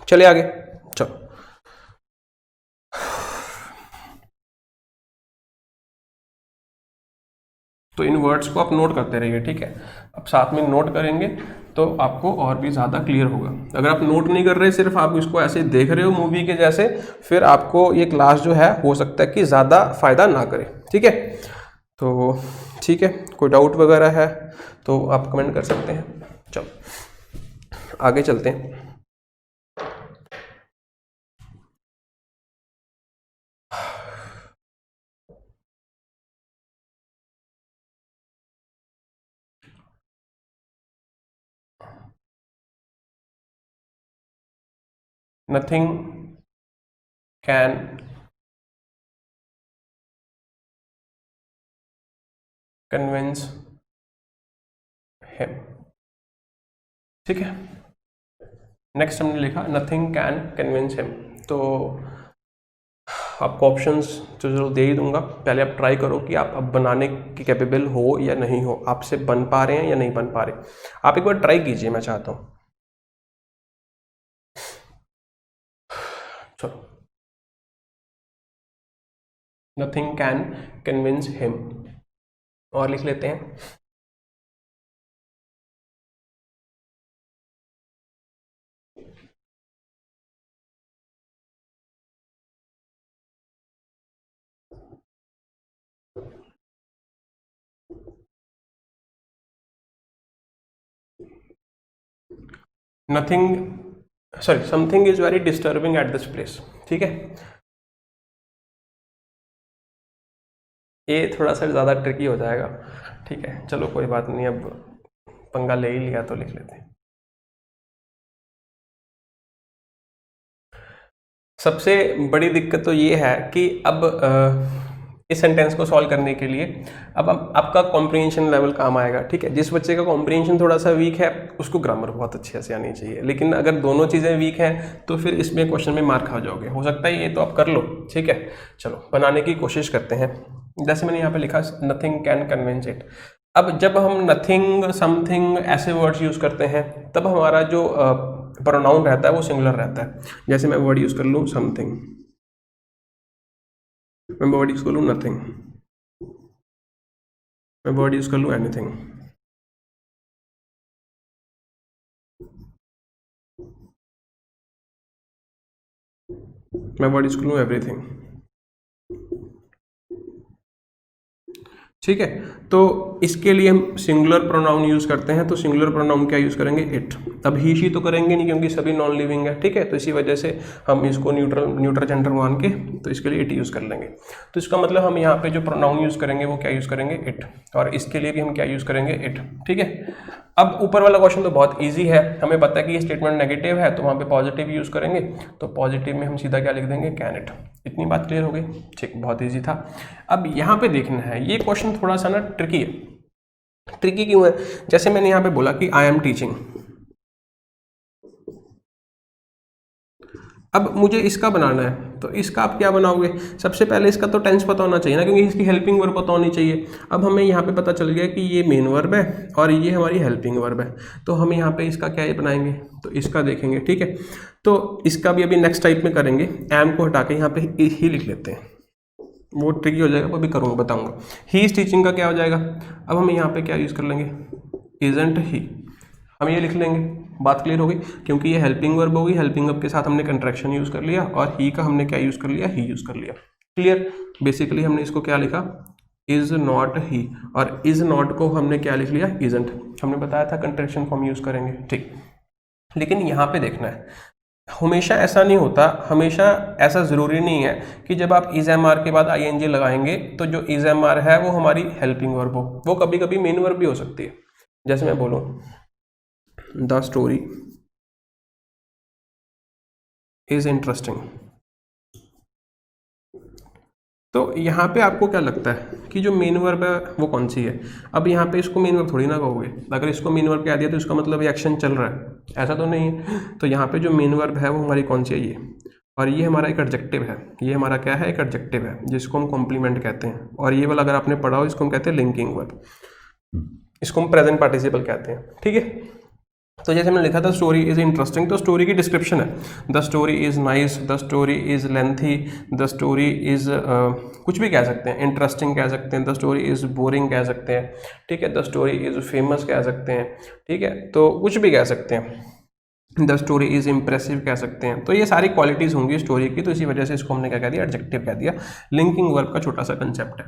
Speaker 1: चले आगे, चलो। तो इन वर्ड्स को आप नोट करते रहिए, ठीक है। अब साथ में नोट करेंगे तो आपको और भी ज़्यादा क्लियर होगा। अगर आप नोट नहीं कर रहे, सिर्फ आप इसको ऐसे देख रहे हो मूवी के जैसे, फिर आपको ये क्लास जो है हो सकता है कि ज़्यादा फायदा ना करे, ठीक है। तो ठीक है, कोई डाउट वगैरह है तो आप कमेंट कर सकते हैं। चलो आगे चलते हैं। नथिंग कैन कन्विंस हिम, ठीक है। नेक्स्ट हमने लिखा नथिंग कैन कन्विंस हिम। तो आपको ऑप्शंस तो जरूर दे ही दूंगा, पहले आप ट्राई करो कि आप अब बनाने की कैपेबल हो या नहीं हो, आपसे बन पा रहे हैं या नहीं बन पा रहे। आप एक बार ट्राई कीजिए, मैं चाहता हूं। चलो, नथिंग कैन कन्विंस हिम, और लिख लेते हैं nothing, sorry, something is very disturbing at this place, ठीक है। ये थोड़ा सा ज़्यादा ट्रिकी हो जाएगा, ठीक है, चलो कोई बात नहीं, अब पंगा ले ही लिया तो लिख लेते हैं। सबसे बड़ी दिक्कत तो ये है कि अब इस सेंटेंस को सॉल्व करने के लिए अब आपका कॉम्प्रिहेंशन लेवल काम आएगा, ठीक है। जिस बच्चे का कॉम्प्रिहेंशन थोड़ा सा वीक है उसको ग्रामर बहुत अच्छे से आनी चाहिए, लेकिन अगर दोनों चीज़ें वीक हैं तो फिर इसमें क्वेश्चन में मार्क खा जाओगे, हो सकता है ये तो आप कर लो, ठीक है। चलो बनाने की कोशिश करते हैं। जैसे मैंने यहाँ पे लिखा नथिंग कैन कन्विंस इट। अब जब हम नथिंग, समथिंग ऐसे वर्ड्स यूज़ करते हैं तब हमारा जो प्रोनाउन रहता है वो सिंगुलर रहता है। जैसे मैं वर्ड यूज़ कर लूँ समथिंग, मैं वर्ड यूज़ कर लूँ नथिंग, मैं वर्ड यूज़ कर लूँ एनीथिंग, मैं वर्ड यूज़ कर लूँ एवरीथिंग, ठीक है। तो इसके लिए हम सिंगुलर प्रोनाउन यूज़ करते हैं, तो सिंगुलर प्रोनाउन क्या यूज़ करेंगे? इट। अब ही शी तो करेंगे नहीं क्योंकि सभी नॉन लिविंग है, ठीक है। तो इसी वजह से हम इसको न्यूट्रल जेंडर मान के तो इसके लिए इट यूज़ कर लेंगे। तो इसका मतलब हम यहाँ पे जो प्रोनाउन यूज़ करेंगे वो क्या यूज़ करेंगे? इट। और इसके लिए भी हम क्या यूज़ करेंगे? इट, ठीक है। अब ऊपर वाला क्वेश्चन तो बहुत ईजी है, हमें पता है कि ये स्टेटमेंट नेगेटिव है तो वहाँ पे पॉजिटिव यूज़ करेंगे, तो पॉजिटिव में हम सीधा क्या लिख देंगे? Can it. इतनी बात क्लियर हो गई? ठीक, बहुत ईजी था। अब यहाँ पे देखना है, ये क्वेश्चन थोड़ा सा ना ट्रिकी है। ट्रिकी क्यों है? जैसे मैंने यहाँ पे बोला कि आई एम टीचिंग, अब मुझे इसका बनाना है, तो इसका आप क्या बनाओगे? सबसे पहले इसका तो टेंस पता होना चाहिए ना, क्योंकि इसकी हेल्पिंग वर्ब पता होनी चाहिए। अब हमें यहाँ पे पता चल गया कि ये मेन वर्ब है और ये हमारी हेल्पिंग वर्ब है, तो हम यहाँ पे इसका क्या बनाएंगे? तो इसका देखेंगे, ठीक है। तो इसका भी अभी नेक्स्ट टाइप में करेंगे, एम को हटा के यहाँ पे ही लिख लेते हैं, वो ट्रिकी हो जाएगा, वो भी करूँगा, बताऊँगा। ही इज टीचिंग का क्या हो जाएगा? अब हम यहाँ पे क्या यूज़ कर लेंगे? इजंट ही, हम ये लिख लेंगे। बात क्लियर हो गई? क्योंकि ये हेल्पिंग वर्ब होगी, हेल्पिंग वर्ब के साथ हमने कंट्रैक्शन यूज़ कर लिया और ही का हमने क्या यूज़ कर लिया? ही यूज़ कर लिया। क्लियर? बेसिकली हमने इसको क्या लिखा? इज नॉट ही, और इज नॉट को हमने क्या लिख लिया? इजंट। हमने बताया था कंट्रैक्शन फॉर्म यूज़ करेंगे, ठीक। लेकिन यहाँ पे देखना है, हमेशा ऐसा नहीं होता, हमेशा ऐसा ज़रूरी नहीं है कि जब आप इज एम आर के बाद आई एन जी लगाएंगे तो जो इज एम आर है वो हमारी हेल्पिंग वर्ब हो, वो कभी कभी मेन वर्ब भी हो सकती है। जैसे मैं बोलूँ द स्टोरी इज इंटरेस्टिंग, तो यहाँ पे आपको क्या लगता है कि जो मेन वर्ब है वो कौन सी है? अब यहाँ पे इसको मेन वर्ब थोड़ी ना कहोगे, अगर इसको मेन वर्ब कह दिया तो इसका मतलब ये एक्शन चल रहा है, ऐसा तो नहीं है। तो यहाँ पे जो मेन वर्ब है वो हमारी कौन सी है? ये। और ये हमारा एक एडजेक्टिव है, ये हमारा क्या है? एक एडजेक्टिव है जिसको हम कॉम्प्लीमेंट कहते हैं। और ये वाला अगर आपने पढ़ा हो इसको हम कहते हैं लिंकिंग वर्ब, इसको हम प्रेजेंट पार्टिसिपल कहते हैं, ठीक है। तो जैसे मैंने लिखा था स्टोरी इज इंटरेस्टिंग, तो स्टोरी की डिस्क्रिप्शन है, the story is nice, the story is lengthy, the story is कुछ भी कह सकते हैं, इंटरेस्टिंग कह सकते हैं, द स्टोरी इज बोरिंग कह सकते हैं, ठीक है, द स्टोरी इज फेमस कह सकते हैं, ठीक है, तो कुछ भी कह सकते हैं, द स्टोरी इज इम्प्रेसिव कह सकते हैं। तो ये सारी क्वालिटीज़ होंगी स्टोरी की, तो इसी वजह से इसको हमने क्या कह दिया? एडजेक्टिव कह दिया। लिंकिंग वर्ब का छोटा सा कंसेप्ट है।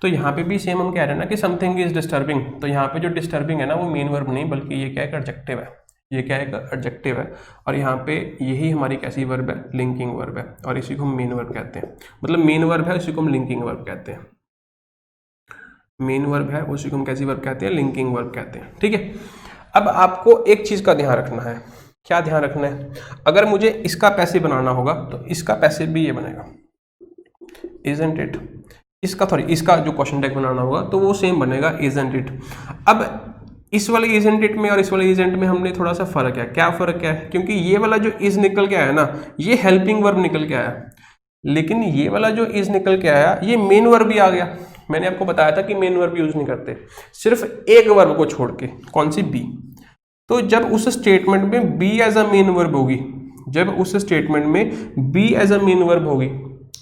Speaker 1: तो यहाँ पे भी सेम हम कह रहे हैं ना कि समथिंग इज डिस्टर्बिंग, तो यहाँ पे जो डिस्टर्बिंग है ना वो मेन वर्ब नहीं बल्कि ये क्या है? एडजेक्टिव है, ये क्या है? एडजेक्टिव है। और यहाँ पे यही हमारी कैसी वर्ब है? लिंकिंग वर्ब है, और इसी को हम मेन वर्ब कहते हैं। मतलब मेन वर्ब है, इसी को हम लिंकिंग वर्ब कहते हैं। मेन वर्ब है उसी को हम कैसी वर्ब कहते हैं? लिंकिंग वर्ब कहते हैं, ठीक है। अब आपको एक चीज़ का ध्यान रखना है, क्या ध्यान रखना है? अगर मुझे इसका पैसिव बनाना होगा तो इसका पैसिव भी ये बनेगा, इजंट इट। इसका थोड़ी, इसका जो क्वेश्चन टैग बनाना होगा तो वो सेम बनेगा, इजंट इट। अब इस वाले इजंट इट में और इस वाले इजंट में हमने थोड़ा सा फर्क है। क्या फर्क है? क्योंकि ये वाला जो इज निकल के आया ना, ये हेल्पिंग वर्ब निकल के आया, लेकिन ये वाला जो इज निकल के आया ये मेन वर्ब भी आ गया। मैंने आपको बताया था कि मेन वर्ब यूज नहीं करते, सिर्फ एक वर्ब को छोड़ के, कौन सी? बी। तो जब उस स्टेटमेंट में be as a main verb होगी, जब उस स्टेटमेंट में be as a main verb होगी,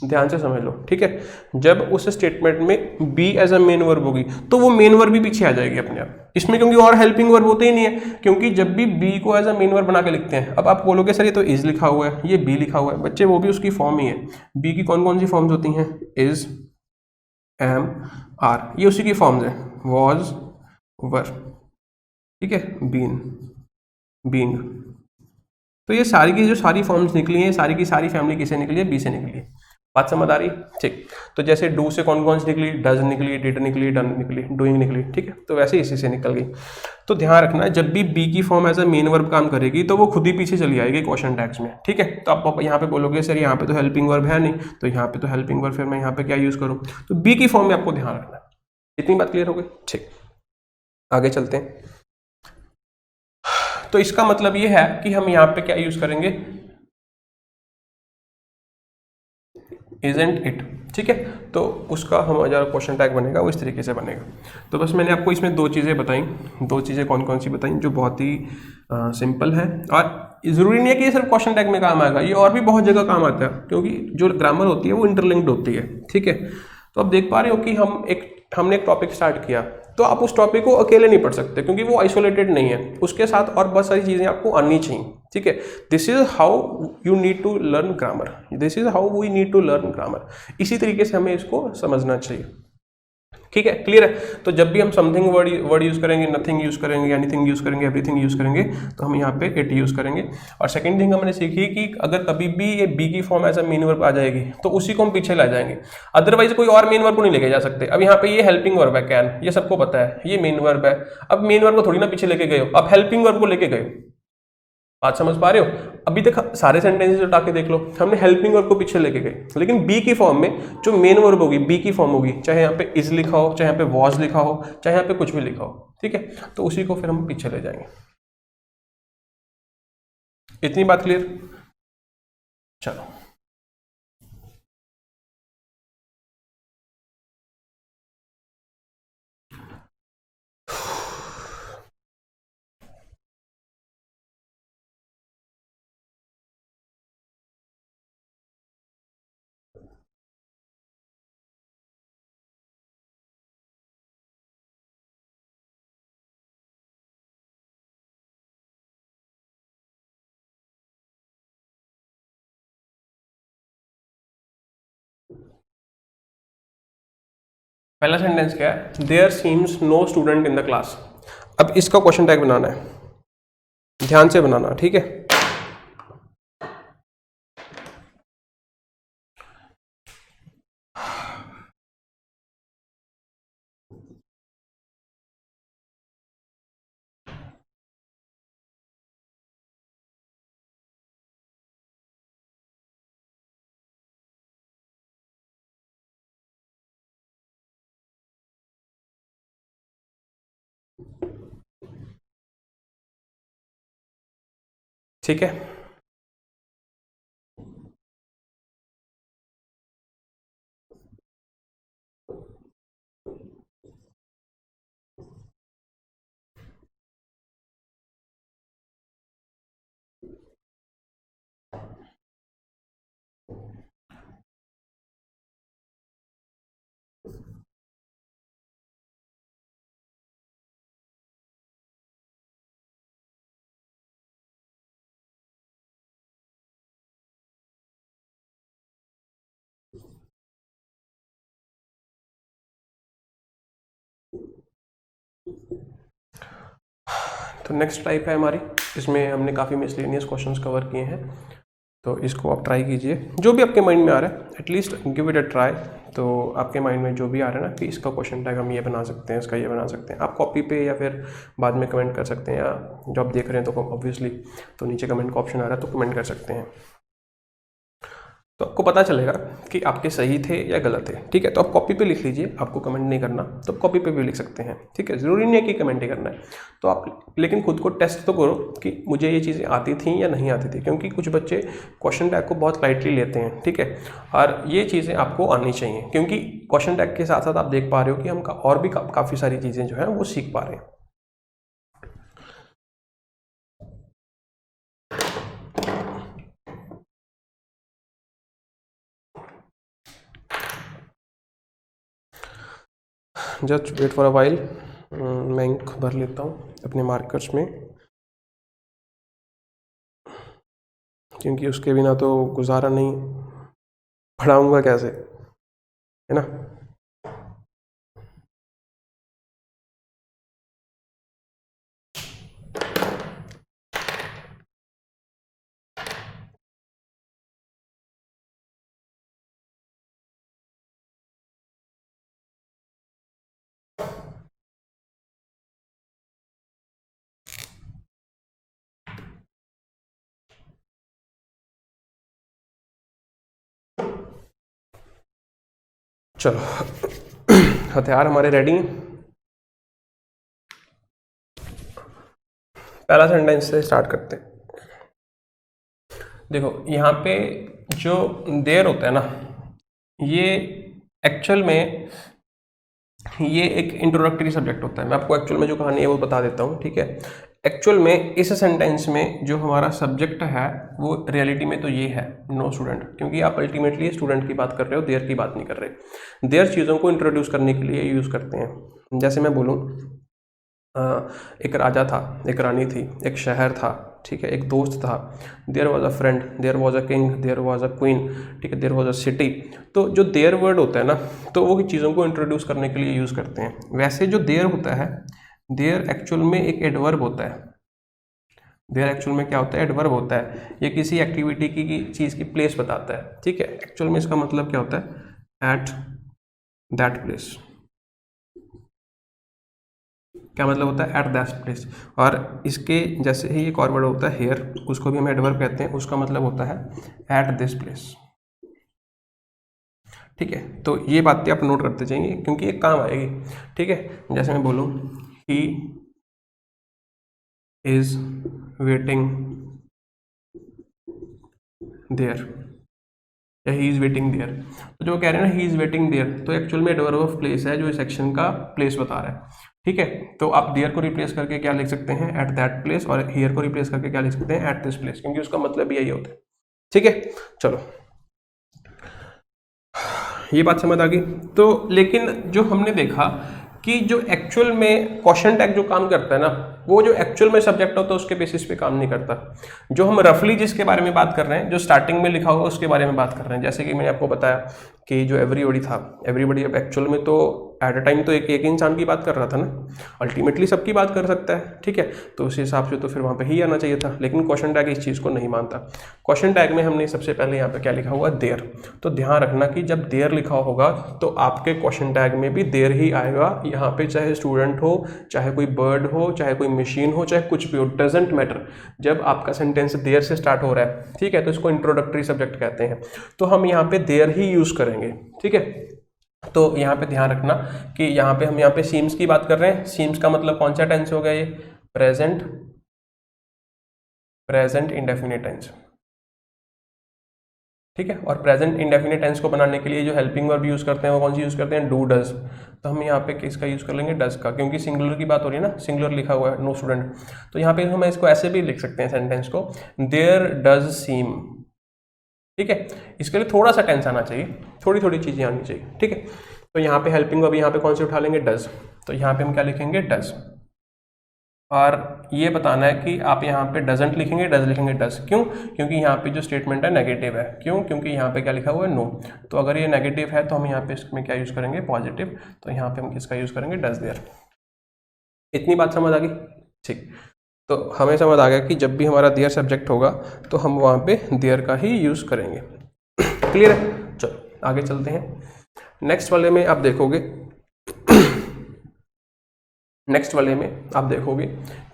Speaker 1: ध्यान से समझ लो, ठीक है, जब उस स्टेटमेंट में be as a main verb होगी तो वो मेन वर्ब भी पीछे आ जाएगी अपने आप इसमें, क्योंकि और हेल्पिंग वर्ब होते ही नहीं है। क्योंकि जब भी बी को एज अ मेन वर्ब बना के लिखते हैं, अब आप बोलोगे सर ये तो इज लिखा हुआ है, ये बी लिखा हुआ है, बच्चे वो भी उसकी फॉर्म ही है। बी की कौन कौन सी फॉर्म्स होती हैं? इज, एम, आर, ये उसी की फॉर्म्स है, वॉज, वर, ठीक है, बीन, बीइंग। तो ये सारी की जो सारी फॉर्म्स निकली हैं, सारी की सारी फैमिली किसे निकली है? बी से निकली है। बात समझ आ रही? ठीक। तो जैसे डू से कौन कौन सी निकली? डज निकली, डिड निकली, डन निकली, डूइंग निकली, ठीक है। तो वैसे इसी से निकल गई। तो ध्यान रखना, जब भी बी की form as a main verb काम करेगी तो वो खुद ही पीछे चली आएगी क्वेश्चन टैग्स में, ठीक है। तो आप यहाँ पे बोलोगे सर यहाँ पे तो हेल्पिंग वर्ब है नहीं, तो यहाँ पे तो हेल्पिंग वर्ब, फिर मैं यहाँ पे क्या यूज करूँ? तो बी की फॉर्म में आपको ध्यान रखना है। इतनी बात क्लियर हो गई? ठीक, आगे चलते हैं। तो इसका मतलब ये है कि हम यहाँ पे क्या यूज करेंगे? इजंट इट, ठीक है। तो उसका हमारा क्वेश्चन टैग बनेगा वो इस तरीके से बनेगा। तो बस मैंने आपको इसमें दो चीज़ें बताई, दो चीज़ें कौन कौन सी बताई जो बहुत ही सिंपल है, और ज़रूरी नहीं है कि ये सिर्फ क्वेश्चन टैग में काम आएगा, ये और भी बहुत जगह काम आता है, क्योंकि जो ग्रामर होती है वो इंटरलिंक्ड होती है, ठीक है। तो आप देख पा रहे हो कि हमने एक टॉपिक स्टार्ट किया, तो आप उस टॉपिक को अकेले नहीं पढ़ सकते क्योंकि वो आइसोलेटेड नहीं है, उसके साथ और बहुत सारी चीज़ें आपको आनी चाहिए, ठीक है। This is how you need to learn grammar, this is how we need to learn grammar. इसी तरीके से हमें इसको समझना चाहिए, ठीक है, क्लियर है। तो जब भी हम समथिंग वर्ड यूज करेंगे, नथिंग यूज करेंगे, एनीथिंग यूज करेंगे, एवरीथिंग यूज करेंगे, तो हम यहाँ पे इट यूज करेंगे। और सेकंड थिंग हमने सीखी कि अगर कभी भी ये बी की form as a main verb आ जाएगी तो उसी को हम पीछे ला जाएंगे, अदरवाइज कोई और मेन वर्ब को नहीं लेके जा सकते। अब यहाँ पे ये हेल्पिंग वर्ब है कैन, ये सबको पता है, ये मेन वर्ब है। अब मेन वर्ब को थोड़ी ना पीछे लेके गए हो, अब हेल्पिंग वर्ब को लेके गए हो। बात समझ पा रहे हो? अभी तक सारे सेंटेंसेस उठा के देख लो, हमने हेल्पिंग वर्ब को पीछे लेके गए, लेकिन बी की फॉर्म में जो मेन वर्ब होगी, बी की फॉर्म होगी, चाहे यहाँ पे इज लिखा हो, चाहे यहाँ पे वॉज लिखा हो, चाहे यहाँ पे कुछ भी लिखा हो, ठीक है, तो उसी को फिर हम पीछे ले जाएंगे। इतनी बात क्लियर? चलो, पहला सेंटेंस क्या है? There seems no student in the class. अब इसका क्वेश्चन टैग बनाना है, ध्यान से बनाना, ठीक है। ठीक है, तो नेक्स्ट टाइप है हमारी, इसमें हमने काफ़ी मिसलेनियस क्वेश्चंस कवर किए हैं, तो इसको आप ट्राई कीजिए, जो भी आपके माइंड में आ रहा है at least give it a try. तो आपके माइंड में जो भी आ रहा है ना कि इसका क्वेश्चन टैग हम ये बना सकते हैं, इसका ये बना सकते हैं, आप कॉपी पे या फिर बाद में कमेंट कर सकते हैं, या जो आप देख रहे हैं तो ऑब्वियसली तो नीचे कमेंट का ऑप्शन आ रहा है तो कमेंट कर सकते हैं, तो आपको पता चलेगा कि आपके सही थे या गलत थे, ठीक है। तो आप कॉपी पे लिख लीजिए, आपको कमेंट नहीं करना तो आप कॉपी पे भी लिख सकते हैं, ठीक है, ज़रूरी नहीं है कि कमेंट ही करना है। तो आप लेकिन खुद को टेस्ट तो करो कि मुझे ये चीज़ें आती थी या नहीं आती थी, क्योंकि कुछ बच्चे क्वेश्चन टैग को बहुत लाइटली लेते हैं, ठीक है, और ये चीज़ें आपको आनी चाहिए, क्योंकि क्वेश्चन टैग के साथ साथ आप देख पा रहे हो कि हम और भी काफ़ी सारी चीज़ें जो है वो सीख पा रहे हैं। Just wait for a while, मैं इंक भर लेता हूँ अपने मार्कर्स में, क्योंकि उसके बिना तो गुजारा नहीं, पढ़ाऊँगा कैसे, है ना। चलो हथियार हमारे रेडी हैं। पहला सेंटेंस से स्टार्ट करते हैं। देखो यहाँ पे जो देर होता है ना, ये एक्चुअल में ये एक इंट्रोडक्टरी सब्जेक्ट होता है। मैं आपको एक्चुअल में जो कहानी है वो बता देता हूँ, ठीक है। एक्चुअल में इस सेंटेंस में जो हमारा सब्जेक्ट है वो रियलिटी में तो ये है नो स्टूडेंट, क्योंकि आप अल्टीमेटली स्टूडेंट की बात कर रहे हो, देयर की बात नहीं कर रहे। देयर चीज़ों को इंट्रोड्यूस करने के लिए यूज़ करते हैं। जैसे मैं बोलूँ, एक राजा था, एक रानी थी, एक शहर था, ठीक है, एक दोस्त था। There was a friend, there was a king, there was a queen, ठीक है, देयर वॉज अ सिटी। तो जो देयर वर्ड होता है ना, तो वो चीज़ों को इंट्रोड्यूस करने के लिए यूज़ करते हैं। वैसे जो देयर होता है, देयर एक्चुअल में एक एडवर्ब होता है। देयर एक्चुअल में क्या होता है? एडवर्ब होता है। ये किसी एक्टिविटी की चीज़ की प्लेस बताता है, ठीक है। एक्चुअल में इसका मतलब क्या होता है? At that place. क्या मतलब होता है? At that place. और इसके जैसे ही एक और वर्ड होता है हेयर, उसको भी हम एडवर्ब कहते हैं, उसका मतलब होता है एट दिस प्लेस, ठीक है। तो ये बातें आप नोट करते जाएंगे क्योंकि ये काम आएगी, ठीक है। जैसे मैं बोलूँ ही इज वेटिंग देयर, या ही इज वेटिंग देयर, तो जो कह रहे हैं ना ही इज वेटिंग देयर, तो एक्चुअल में एडवर्ब ऑफ प्लेस है जो इस सेक्शन का प्लेस बता रहा है, ठीक है। तो आप देयर को रिप्लेस करके क्या लिख सकते हैं? एट दैट प्लेस, और हियर को रिप्लेस करके क्या लिख सकते हैं? एट दिस प्लेस, क्योंकि उसका मतलब यही होता है, ठीक है। चलो, ये बात समझ आ गई। तो लेकिन जो हमने देखा कि जो एक्चुअल में क्वेश्चन टैग जो काम करता है ना, वो जो एक्चुअल में सब्जेक्ट होता है उसके बेसिस पे काम नहीं करता। जो हम रफली जिसके बारे में बात कर रहे हैं, जो स्टार्टिंग में लिखा होगा उसके बारे में बात कर रहे हैं। जैसे कि मैंने आपको बताया कि जो एवरीबॉडी था, एवरीबॉडी अब एक्चुअल में तो एट अ टाइम तो एक इंसान की बात कर रहा था ना, अल्टीमेटली सबकी बात कर सकता है, ठीक है। तो उस हिसाब से तो फिर वहाँ पे ही आना चाहिए था, लेकिन क्वेश्चन टैग इस चीज़ को नहीं मानता। क्वेश्चन टैग में हमने सबसे पहले यहाँ पे क्या लिखा हुआ? देयर। तो ध्यान रखना कि जब देयर लिखा होगा तो आपके क्वेश्चन टैग में भी देयर ही आएगा। यहाँ पे चाहे स्टूडेंट हो, चाहे कोई बर्ड हो, चाहे कोई मशीन हो, चाहे कुछ भी हो, डजेंट मैटर। जब आपका सेंटेंस देयर से स्टार्ट हो रहा है, ठीक है, तो इसको इंट्रोडक्टरी सब्जेक्ट कहते हैं, तो हम यहाँ पे देयर ही यूज़ करेंगे, ठीक है। तो यहाँ पे ध्यान रखना कि यहाँ पे हम यहाँ पे सीम्स की बात कर रहे हैं। सीम्स का मतलब कौन सा टेंस हो गया? ये प्रेजेंट इंडेफिनिट टेंस, ठीक है। और प्रेजेंट इंडेफिनिट टेंस को बनाने के लिए जो हेल्पिंग वर्ब यूज करते हैं वो कौन सी यूज करते हैं? Do, does. तो हम यहाँ पे किसका यूज कर लेंगे? डज का, क्योंकि सिंगुलर की बात हो रही है ना, सिंगुलर लिखा हुआ है, नो स्टूडेंट। तो यहाँ पे हम इसको ऐसे भी लिख सकते हैं सेंटेंस को, देयर डज सीम, ठीक है। इसके लिए थोड़ा सा टेंस आना चाहिए, थोड़ी थोड़ी चीजें आनी चाहिए, ठीक है। तो यहाँ पे हेल्पिंग वर्ब यहाँ पे कौन सी उठा लेंगे? डज। तो यहाँ पे हम क्या लिखेंगे? डज। और ये बताना है कि आप यहाँ पे डजंट लिखेंगे, डज लिखेंगे, डज। क्यों? क्योंकि यहाँ पे जो स्टेटमेंट है नेगेटिव है। क्यों? क्योंकि यहाँ पे क्या लिखा हुआ है? नो। तो अगर ये नेगेटिव है तो हम यहाँ पे इसमें क्या यूज करेंगे? पॉजिटिव। तो यहाँ पे हम किसका यूज करेंगे? Does there. इतनी बात समझ आ गई? ठीक। तो हमें समझ आ गया कि जब भी हमारा देयर सब्जेक्ट होगा तो हम वहाँ पे देयर का ही यूज करेंगे। क्लियर है? चलो आगे चलते हैं। नेक्स्ट वाले में आप देखोगे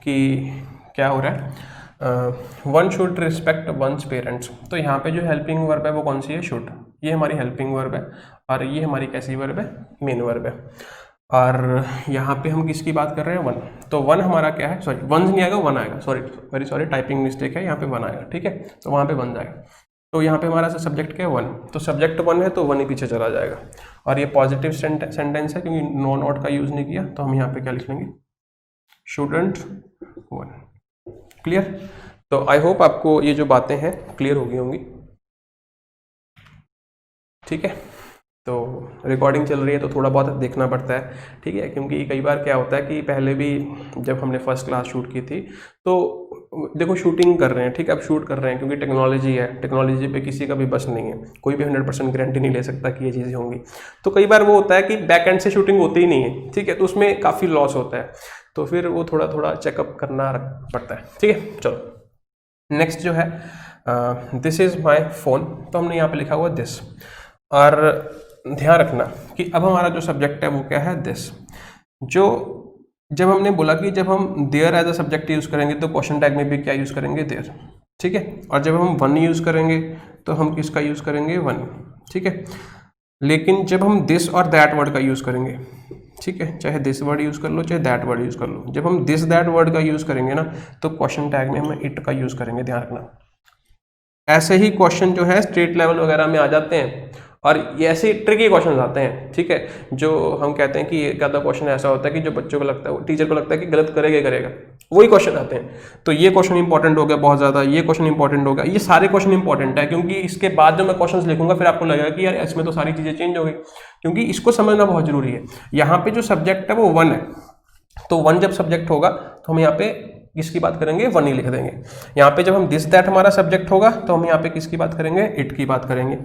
Speaker 1: कि क्या हो रहा है? One should respect one's parents. तो यहाँ पे जो हेल्पिंग वर्ब है वो कौन सी है? शुड। ये हमारी हेल्पिंग वर्ब है और ये हमारी कैसी वर्ब है? मेन वर्ब है। और यहाँ पे हम किसकी बात कर रहे हैं? वन। तो वन हमारा क्या है? सॉरी, वंस नहीं आएगा, वन आएगा, sorry very sorry, typing mistake है, यहाँ पे वन आएगा, ठीक है। तो वहाँ पे वन जाएगा। तो यहाँ पे हमारा सब्जेक्ट क्या है? वन। तो सब्जेक्ट वन है तो वन ही पीछे चला जाएगा। और ये पॉजिटिव सेंटेंस है क्योंकि नो नॉट का यूज नहीं किया, तो हम यहाँ पे क्या लिख लेंगे? Shouldn't one. क्लियर? तो आई होप आपको ये जो बातें हैं क्लियर हो गई होंगी, ठीक है। तो रिकॉर्डिंग चल रही है तो थोड़ा बहुत देखना पड़ता है, ठीक है, क्योंकि कई बार क्या होता है कि पहले भी जब हमने फर्स्ट क्लास शूट की थी तो देखो शूटिंग कर रहे हैं, ठीक है, अब शूट कर रहे हैं क्योंकि टेक्नोलॉजी है, टेक्नोलॉजी पे किसी का भी बस नहीं है, कोई भी 100% गारंटी नहीं ले सकता कि ये चीज़ें होंगी। तो कई बार वो होता है कि बैक एंड से शूटिंग होती ही नहीं है, ठीक है, तो उसमें काफ़ी लॉस होता है, तो फिर वो थोड़ा थोड़ा चेकअप करना पड़ता है, ठीक है। चलो नेक्स्ट जो है दिस इज़ माई फोन, तो हमने यहाँ पे लिखा हुआ दिस। और ध्यान रखना कि अब हमारा जो सब्जेक्ट है वो क्या है? दिस। जो जब हमने बोला कि जब हम there as a subject use करेंगे तो क्वेश्चन टैग में भी क्या यूज करेंगे? देयर, ठीक है। और जब हम वन यूज करेंगे तो हम किसका यूज करेंगे? वन, ठीक है। लेकिन जब हम दिस और दैट वर्ड का यूज करेंगे, ठीक है, चाहे दिस वर्ड यूज कर लो चाहे दैट वर्ड यूज कर लो, जब हम दिस दैट वर्ड का यूज करेंगे ना तो क्वेश्चन टैग में हम इट का यूज करेंगे, ध्यान रखना। ऐसे ही क्वेश्चन जो है स्टेट लेवल वगैरह में आ जाते हैं और ये ऐसे ट्रिकी क्वेश्चन आते हैं, ठीक है, जो हम कहते हैं कि एक आधा क्वेश्चन ऐसा होता है कि जो बच्चों को लगता है, टीचर को लगता है कि गलत करेगा, वही क्वेश्चन आते हैं। तो ये क्वेश्चन इंपॉर्टेंट हो गया बहुत ज़्यादा, ये क्वेश्चन इंपॉर्टेंट हो गया, ये सारे क्वेश्चन इंपॉर्टेंट है क्योंकि इसके बाद जो मैं क्वेश्चन लिखूंगा फिर आपको लगेगा कि यार इसमें तो सारी चीज़ें चेंज हो गई, क्योंकि इसको समझना बहुत जरूरी है। यहाँ पे जो सब्जेक्ट है वो वन है, तो वन जब सब्जेक्ट होगा तो हम यहाँ पे किसकी बात करेंगे, वन ही लिख देंगे। यहाँ पे जब हम दिस दैट हमारा सब्जेक्ट होगा तो हम यहाँ पे किसकी बात करेंगे, इट की बात करेंगे।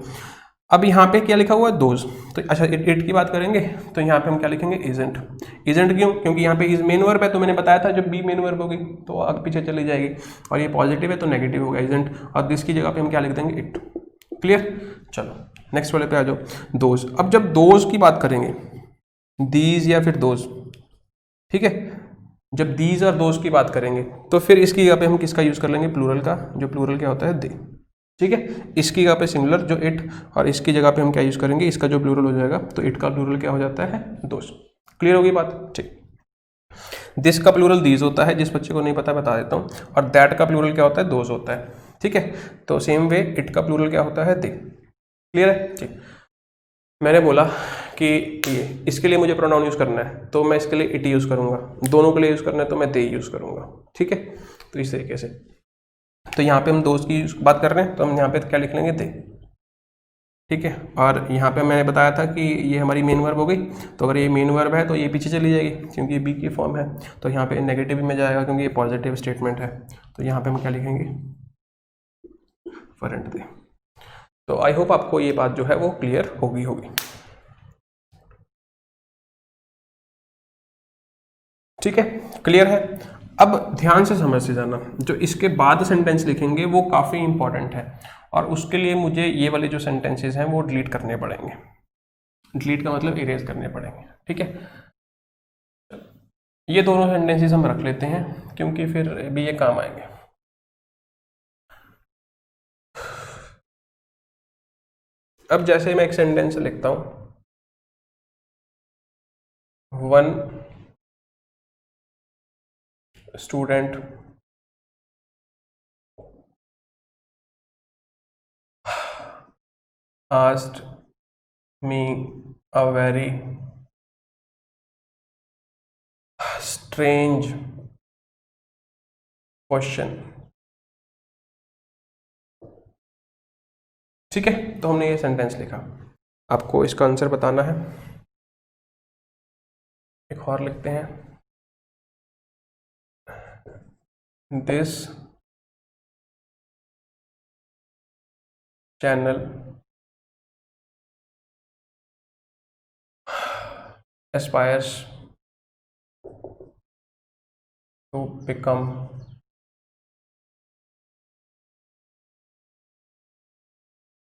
Speaker 1: अब यहाँ पे क्या लिखा हुआ है, दोज, तो अच्छा इट की बात करेंगे तो यहाँ पे हम क्या लिखेंगे, इजेंट। इजेंट क्यों, क्योंकि यहाँ पे इज मेन वर्ब है, तो मैंने बताया था जब बी मेन वर्ब होगी तो आगे पीछे चली जाएगी, और ये पॉजिटिव है तो नेगेटिव होगा इजेंट, और दिस की जगह पे हम क्या लिख देंगे, इट। क्लियर। चलो नेक्स्ट वाले पे आ जाओ, दोज। अब जब दोज की बात करेंगे, दीज या फिर दोज, ठीक है, जब दीज और दोज की बात करेंगे तो फिर इसकी जगह पे हम किसका यूज कर लेंगे, प्लूरल का, जो प्लूरल क्या होता है, दे। ठीक है, इसकी जगह पे सिमिलर जो इट, और इसकी जगह पे हम क्या यूज करेंगे, इसका जो प्लूरल हो जाएगा तो इट का प्लूरल क्या हो जाता है, दोज। क्लियर होगी बात, ठीक। दिस का प्लूरल दीज होता है, जिस बच्चे को नहीं पता बता देता हूँ, और दैट का प्लूरल क्या होता है, दोज होता है। ठीक है, तो सेम वे इट का प्लूरल क्या होता है, दे। क्लियर है, ठीक। मैंने बोला कि ये इसके लिए मुझे प्रोनाउन यूज करना है तो मैं इसके लिए इट यूज करूंगा, दोनों के लिए यूज करना है तो मैं दे यूज करूंगा। ठीक है, तो इस तरीके से, तो यहाँ पे हम दोस्त की बात कर रहे हैं तो हम यहाँ पे क्या लिख लेंगे, दे। ठीक है, और यहाँ पे मैंने बताया था कि ये हमारी मेन वर्ब हो गई, तो अगर ये मेन वर्ब है तो ये पीछे चली जाएगी क्योंकि ये बी की फॉर्म है, तो यहाँ पे नेगेटिव में जाएगा क्योंकि ये पॉजिटिव स्टेटमेंट है, तो यहाँ पे हम क्या लिखेंगे, फरेंट दे। तो आई होप आपको ये बात जो है वो क्लियर होगी। ठीक है, क्लियर है। अब ध्यान से समझ से जाना, जो इसके बाद सेंटेंस लिखेंगे वो काफ़ी इंपॉर्टेंट है, और उसके लिए मुझे ये वाले जो सेंटेंसेस हैं वो डिलीट करने पड़ेंगे। डिलीट का मतलब इरेज करने पड़ेंगे। ठीक है, ये दोनों सेंटेंसेस हम रख लेते हैं क्योंकि फिर भी ये काम आएंगे। अब जैसे मैं एक सेंटेंस लिखता हूं, one student asked me a very strange question। ठीक है, तो हमने ये सेंटेंस लिखा, आपको इसका आंसर बताना है। एक और लिखते हैं, this channel aspires to become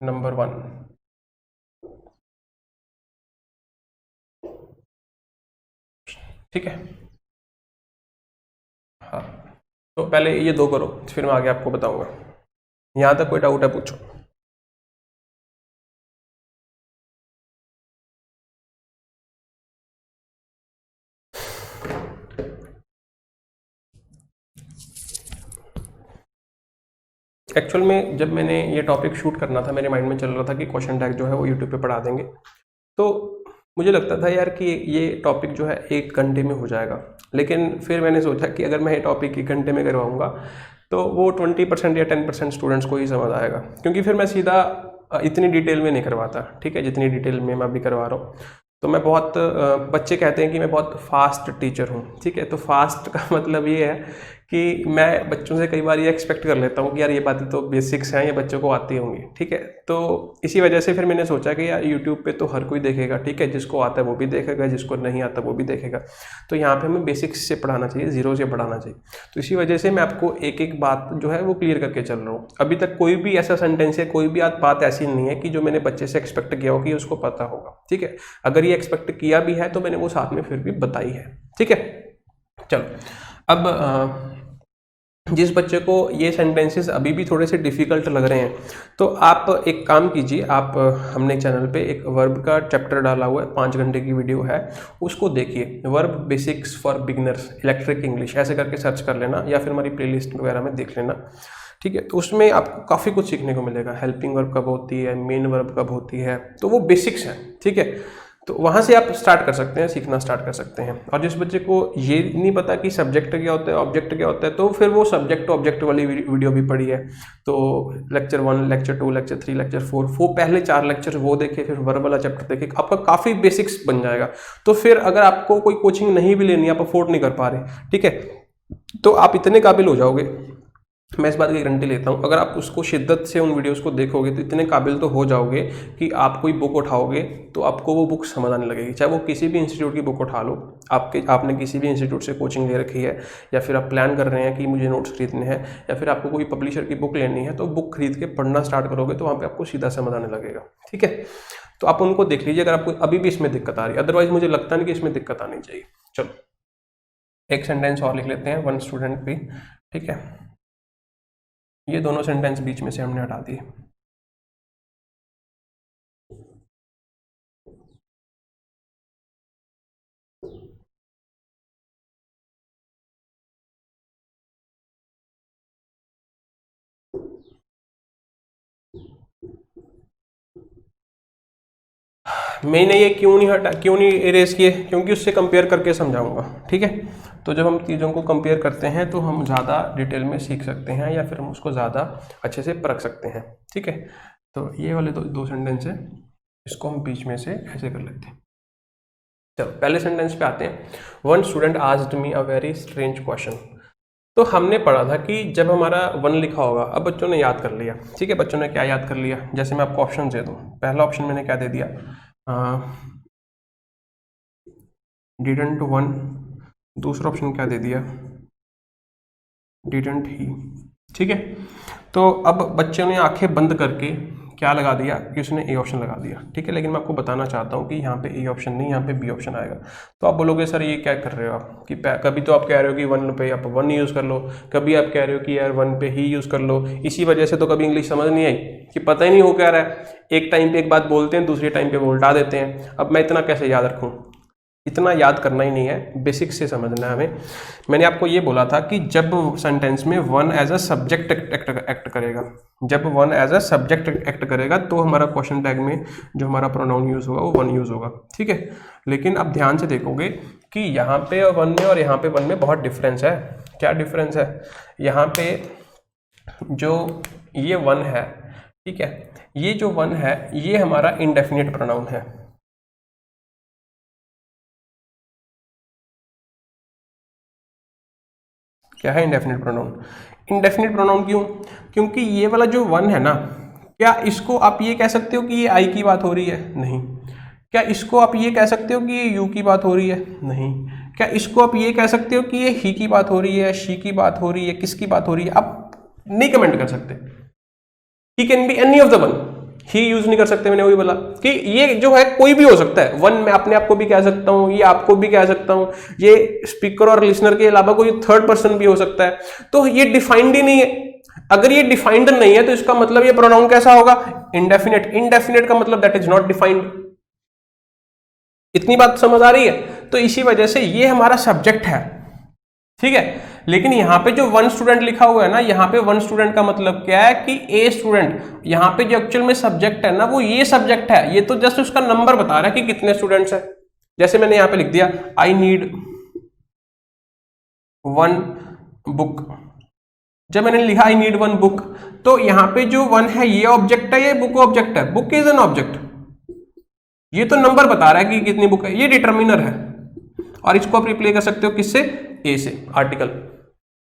Speaker 1: number 1। ठीक है, हाँ, तो पहले ये दो करो फिर मैं आगे आपको बताऊंगा। यहां तक कोई डाउट है, पूछो। एक्चुअल में जब मैंने ये टॉपिक शूट करना था, मेरे माइंड में चल रहा था कि क्वेश्चन टैग जो है वो यूट्यूब पे पढ़ा देंगे, तो मुझे लगता था यार कि ये टॉपिक जो है 1 घंटे में हो जाएगा, लेकिन फिर मैंने सोचा कि अगर मैं ये टॉपिक 1 घंटे में करवाऊंगा तो वो 20% या 10% स्टूडेंट्स को ही समझ आएगा, क्योंकि फिर मैं सीधा इतनी डिटेल में नहीं करवाता। ठीक है, जितनी डिटेल में मैं अभी करवा रहा हूँ, तो मैं बहुत, बच्चे कहते हैं कि मैं बहुत फास्ट टीचर हूँ। ठीक है, तो फास्ट का मतलब ये है कि मैं बच्चों से कई बार ये एक्सपेक्ट कर लेता हूँ कि यार ये बातें तो बेसिक्स हैं, ये बच्चों को आती होंगी। ठीक है, तो इसी वजह से फिर मैंने सोचा कि यार यूट्यूब पे तो हर कोई देखेगा। ठीक है, जिसको आता है वो भी देखेगा, जिसको नहीं आता वो भी देखेगा, तो यहाँ पे हमें बेसिक्स से पढ़ाना चाहिए, जीरो से पढ़ाना चाहिए। तो इसी वजह से मैं आपको एक एक बात जो है वो क्लियर करके चल रहा हूँ। अभी तक कोई भी ऐसा सेंटेंस है, कोई भी बात ऐसी नहीं है कि जो मैंने बच्चे से एक्सपेक्ट किया हो कि उसको पता होगा। ठीक है, अगर ये एक्सपेक्ट किया भी है तो मैंने वो साथ में फिर भी बताई है। ठीक है, चलो अब जिस बच्चे को ये सेंटेंसेस अभी भी थोड़े से डिफ़िकल्ट लग रहे हैं, तो आप एक काम कीजिए, आप हमने चैनल पे एक वर्ब का चैप्टर डाला हुआ है, 5 घंटे की वीडियो है, उसको देखिए। Verb basics for beginners electric English ऐसे करके सर्च कर लेना, या फिर हमारी प्लेलिस्ट वगैरह में देख लेना। ठीक है, तो उसमें आपको काफ़ी कुछ सीखने को मिलेगा। हेल्पिंग वर्ब कब होती है, मेन वर्ब कब होती है, तो वो बेसिक्स हैं। ठीक है, तो वहाँ से आप स्टार्ट कर सकते हैं, सीखना स्टार्ट कर सकते हैं। और जिस बच्चे को ये नहीं पता कि सब्जेक्ट क्या होता है, ऑब्जेक्ट क्या होता है, तो फिर वो सब्जेक्ट ऑब्जेक्ट वाली वीडियो भी पढ़ी है, तो लेक्चर 1, लेक्चर 2, लेक्चर 3, लेक्चर 4, वो पहले 4 लेक्चर वो देखे, फिर वर्ब वाला चैप्टर देखे, आपका काफ़ी बेसिक्स बन जाएगा। तो फिर अगर आपको कोई कोचिंग नहीं भी लेनी, आप अफोर्ड नहीं कर पा रहे, ठीक है, तो आप इतने काबिल हो जाओगे, मैं इस बात की गारंटी लेता हूँ। अगर आप उसको शिद्दत से उन वीडियोस को देखोगे तो इतने काबिल तो हो जाओगे कि आप कोई बुक उठाओगे तो आपको वो बुक समझ आने लगेगी। चाहे वो किसी भी इंस्टीट्यूट की बुक उठा लो, आपने किसी भी इंस्टीट्यूट से कोचिंग ले रखी है, या फिर आप प्लान कर रहे हैं कि मुझे नोट्स खरीदने हैं, या फिर आपको कोई पब्लिशर की बुक लेनी है, तो बुक खरीद के पढ़ना स्टार्ट करोगे तो वहाँ पर आपको सीधा समझ आने लगेगा। ठीक है, तो आप उनको देख लीजिए अगर आपको अभी भी इसमें दिक्कत आ रही है, अदरवाइज मुझे लगता नहीं कि इसमें दिक्कत आनी चाहिए। चलो एक सेंटेंस और लिख लेते हैं, वन स्टूडेंट भी। ठीक है, ये दोनों सेंटेंस बीच में से हमने हटा दिए। मैंने ये क्यों नहीं इरेज किए, क्योंकि उससे कंपेयर करके समझाऊंगा। ठीक है, तो जब हम चीज़ों को कंपेयर करते हैं तो हम ज़्यादा डिटेल में सीख सकते हैं, या फिर हम उसको ज़्यादा अच्छे से परख सकते हैं। ठीक है, तो ये वाले दो सेंटेंस है, इसको हम बीच में से ऐसे कर लेते हैं। चलो पहले सेंटेंस पे आते हैं। One student asked me a very strange question. तो हमने पढ़ा था कि जब हमारा वन लिखा होगा, अब बच्चों ने याद कर लिया। ठीक है, बच्चों ने क्या याद कर लिया, जैसे मैं आपको ऑप्शन दे दूँ। पहला ऑप्शन मैंने क्या दे दिया, डिडंट वन। दूसरा ऑप्शन क्या दे दिया, डिडंट ही। ठीक है, तो अब बच्चों ने आंखें बंद करके क्या लगा दिया कि उसने ए ऑप्शन लगा दिया। ठीक है, लेकिन मैं आपको बताना चाहता हूँ कि यहाँ पे ए ऑप्शन नहीं, यहाँ पे बी ऑप्शन आएगा। तो आप बोलोगे सर ये क्या कर रहे हो आप, कि कभी तो आप कह रहे हो कि वन पे आप वन यूज़ कर लो, कभी आप कह रहे हो कि यार वन पे ही यूज़ कर लो। इसी वजह से तो कभी इंग्लिश समझ नहीं आई, कि पता ही नहीं हो क्या रहा है। एक टाइम पे एक बात बोलते हैं, दूसरे टाइम पे वो उल्टा देते हैं। अब मैं इतना कैसे याद रखूँ, इतना याद करना ही नहीं है, बेसिक से समझना है हमें। मैंने आपको ये बोला था कि जब सेंटेंस में one as a subject act करेगा, जब one as a subject act करेगा तो हमारा क्वेश्चन टैग में जो हमारा प्रोनाउन यूज होगा वो वन यूज होगा। ठीक है, लेकिन अब ध्यान से देखोगे कि यहाँ पे वन में और यहाँ पे वन में बहुत डिफरेंस है। क्या डिफरेंस है, यहाँ पे जो ये वन है, ठीक है, ये जो वन है ये हमारा इंडेफिनिट प्रोनाउन है। क्या है, इंडेफिनिट प्रोनाउन। इंडेफिनिट प्रोनाउन क्यों, क्योंकि ये वाला जो वन है ना, क्या इसको आप ये कह सकते हो कि ये आई की बात हो रही है, नहीं। क्या इसको आप ये कह सकते हो कि ये यू की बात हो रही है, नहीं। क्या इसको आप ये कह सकते हो कि ये ही की बात हो रही है, शी की बात हो रही है, किसकी बात हो रही है, आप नहीं कमेंट कर सकते। He can be any of the one, he use नहीं कर सकते। मैंने वही बोला कि ये जो है कोई भी हो सकता है। वन मैं अपने आप को भी कह सकता हूं, ये आपको भी कह सकता हूं, ये स्पीकर और लिसनर के अलावा कोई थर्ड पर्सन भी हो सकता है। तो ये डिफाइंड ही नहीं है। अगर ये डिफाइंड नहीं है तो इसका मतलब ये प्रोनाउन कैसा होगा, इंडेफिनिट। इंडेफिनिट का मतलब दैट इज नॉट डिफाइंड। इतनी बात समझ आ रही है। तो इसी वजह से ये हमारा सब्जेक्ट है। ठीक है, लेकिन यहां पे जो वन स्टूडेंट लिखा हुआ है ना, यहां पे वन स्टूडेंट का मतलब क्या है कि ए स्टूडेंट। यहां पे जो एक्चुअल में सब्जेक्ट है ना वो ये सब्जेक्ट है, ये तो जस्ट उसका नंबर बता रहा है कि कितने स्टूडेंट्स है। जैसे मैंने यहां पे लिख दिया आई नीड वन बुक। जब मैंने लिखा आई नीड वन बुक, तो यहां पे जो वन है ये ऑब्जेक्ट है, ये बुक ऑब्जेक्ट है। बुक इज एन ऑब्जेक्ट, ये तो नंबर बता रहा है कि कितनी बुक है, ये डिटर्मिनर है। और इसको आप रिप्लेस कर सकते हो किससे, ए से, आर्टिकल।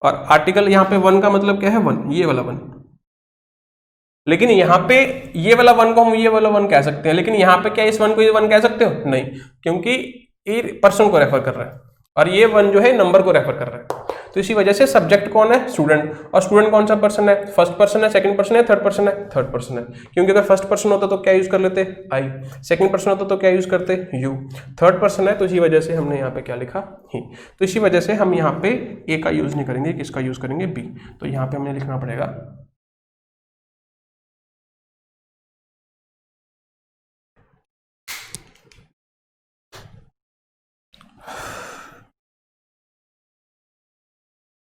Speaker 1: और आर्टिकल यहां पे वन का मतलब क्या है, वन, ये वाला वन। लेकिन यहां पे ये वाला वन को हम ये वाला वन कह सकते हैं, लेकिन यहां पे क्या इस वन को ये वन कह सकते हो, नहीं, क्योंकि ये पर्सन को रेफर कर रहा है और ये वन जो है नंबर को रेफर कर रहा है। तो इसी वजह से सब्जेक्ट कौन है, स्टूडेंट। और स्टूडेंट कौन सा पर्सन है, फर्स्ट पर्सन है, सेकंड पर्सन है, थर्ड पर्सन है, थर्ड पर्सन है। क्योंकि अगर फर्स्ट पर्सन होता तो क्या यूज कर लेते, आई। सेकंड पर्सन होता तो क्या यूज करते, यू। थर्ड पर्सन है तो इसी वजह से हमने यहाँ पे क्या लिखा, ही। तो इसी वजह से हम यहाँ पे ए का यूज नहीं करेंगे, किसका यूज करेंगे, बी। तो यहाँ पे हमें लिखना पड़ेगा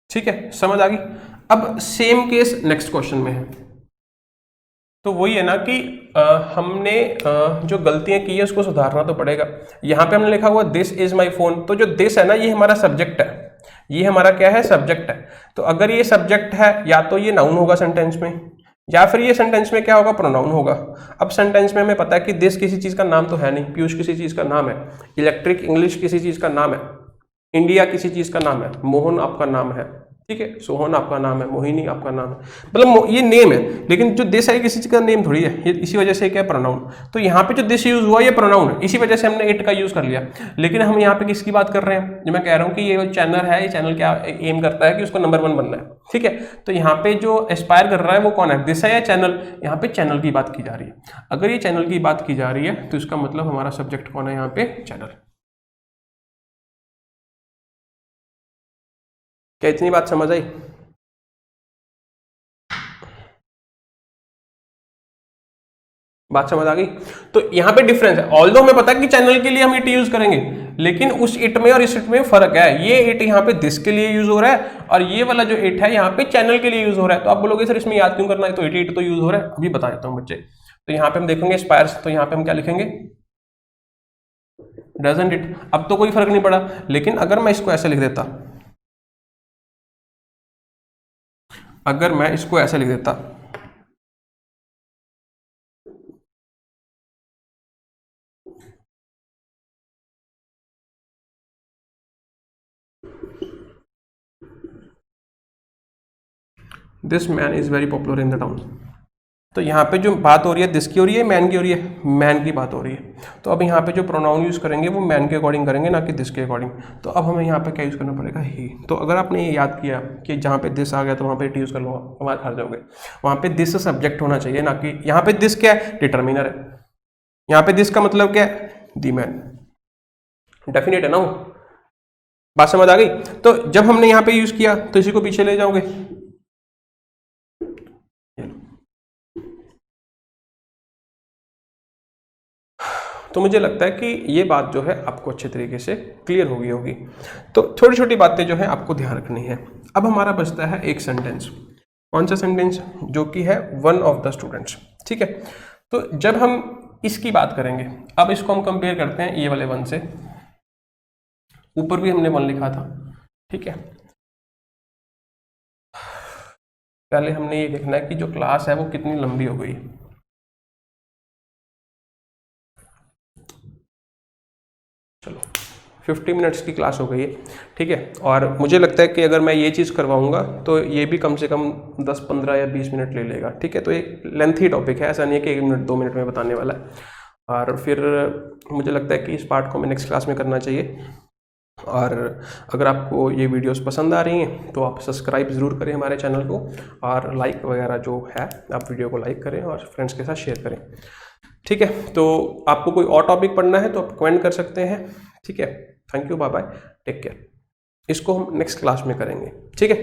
Speaker 1: ठीक है, समझ आ गई। अब सेम केस नेक्स्ट क्वेश्चन में है। तो वही है ना कि हमने जो गलतियां की है उसको सुधारना तो पड़ेगा। यहां पे हमने लिखा हुआ दिस इज माय फोन, तो जो दिस है ना ये हमारा सब्जेक्ट है, ये हमारा क्या है, सब्जेक्ट है। तो अगर ये सब्जेक्ट है या तो ये नाउन होगा सेंटेंस में, या फिर ये सेंटेंस में क्या होगा, प्रोनाउन होगा। अब सेंटेंस में हमें पता है कि दिस किसी चीज का नाम तो है नहीं, पीयूष किसी चीज का नाम है, इलेक्ट्रिक इंग्लिश किसी चीज का नाम है। इंडिया किसी चीज का नाम है, मोहन आपका नाम है, ठीक है, सोहन आपका नाम है, मोहिनी आपका नाम है, मतलब ये नेम है, लेकिन जो दिस है किसी चीज का नेम थोड़ी है, ये इसी वजह से क्या प्रोनाउन। तो यहाँ पे जो दिस यूज हुआ ये प्रोनाउन है, इसी वजह से हमने इट का यूज कर लिया। लेकिन हम यहाँ पे किसकी बात कर रहे हैं, जो मैं कह रहा हूँ कि ये चैनल है, ये चैनल क्या एम करता है कि उसको नंबर 1 बनना है, ठीक है। तो यहाँ पे जो एस्पायर कर रहा है वो कौन है, दिस है या चैनल, यहाँ पे चैनल की बात की जा रही है। अगर ये चैनल की बात की जा रही है तो इसका मतलब हमारा सब्जेक्ट कौन है यहाँ पे, चैनल। क्या इतनी बात समझ आई? बात समझ आ गई? तो यहाँ पे डिफरेंस है, ऑल्दो हमें पता है कि चैनल के लिए हम इट यूज करेंगे, लेकिन उस इट में और इस इट में फर्क है। ये इट यहाँ पे दिस के लिए यूज हो रहा है और ये वाला जो इट है यहाँ पे चैनल के लिए यूज हो रहा है। तो आप बोलोगे सर इसमें याद क्यों करना है, तो इट तो यूज हो रहा है, अभी बता देता हूँ बच्चे। तो यहाँ पे हम देखेंगे स्पायर्स, तो यहाँ पे हम क्या लिखेंगे, डजंट इट। अब तो कोई फर्क नहीं पड़ा, लेकिन अगर मैं इसको ऐसे लिख देता, अगर मैं इसको ऐसे लिख देता, this man is very popular in the town. तो यहाँ पे जो बात हो रही है दिस की हो रही है, मैन की हो रही है, मैन की बात हो रही है। तो अब यहाँ पे जो प्रोनाउन यूज करेंगे वो मैन के अकॉर्डिंग करेंगे, ना कि दिस के अकॉर्डिंग। तो अब हमें यहाँ पे क्या यूज करना पड़ेगा, ही। तो अगर आपने ये याद किया कि जहाँ पे दिस आ गया तो वहाँ पे इट यूज कर लो, वहाँ हार जाओगे। वहाँ पे दिस सब्जेक्ट होना चाहिए, ना कि यहाँ पे दिस क्या है, डिटर्मिनर है। यहाँ पे दिस का मतलब क्या है, दी मैन, डेफिनेट है ना वो। बात समझ आ गई? तो जब हमने यहाँ पे यूज किया तो इसी को पीछे ले जाओगे। तो मुझे लगता है कि ये बात जो है आपको अच्छे तरीके से क्लियर हो गई होगी। तो छोटी छोटी बातें जो है आपको ध्यान रखनी है। अब हमारा बचता है एक सेंटेंस। कौन सा सेंटेंस, जो कि है वन ऑफ द स्टूडेंट्स, ठीक है। तो जब हम इसकी बात करेंगे, अब इसको हम कंपेयर करते हैं ये वाले वन से। ऊपर भी हमने वन लिखा था, ठीक है। पहले हमने ये देखना है कि जो क्लास है वो कितनी लंबी हो गई। चलो 50 मिनट्स की क्लास हो गई है, ठीक है। और मुझे लगता है कि अगर मैं ये चीज़ करवाऊंगा तो ये भी कम से कम 10, 15 या 20 मिनट ले लेगा, ठीक है। तो एक लेंथी टॉपिक है, ऐसा नहीं है कि 1 मिनट 2 मिनट में बताने वाला है। और फिर मुझे लगता है कि इस पार्ट को हमें नेक्स्ट क्लास में करना चाहिए। और अगर आपको ये वीडियोस पसंद आ रही हैं तो आप सब्सक्राइब ज़रूर करें हमारे चैनल को, और लाइक वगैरह जो है आप वीडियो को लाइक करें और फ्रेंड्स के साथ शेयर करें, ठीक है। तो आपको कोई और टॉपिक पढ़ना है तो आप कमेंट कर सकते हैं, ठीक है। Thank you, bye bye, take care. इसको हम नेक्स्ट क्लास में करेंगे, ठीक है।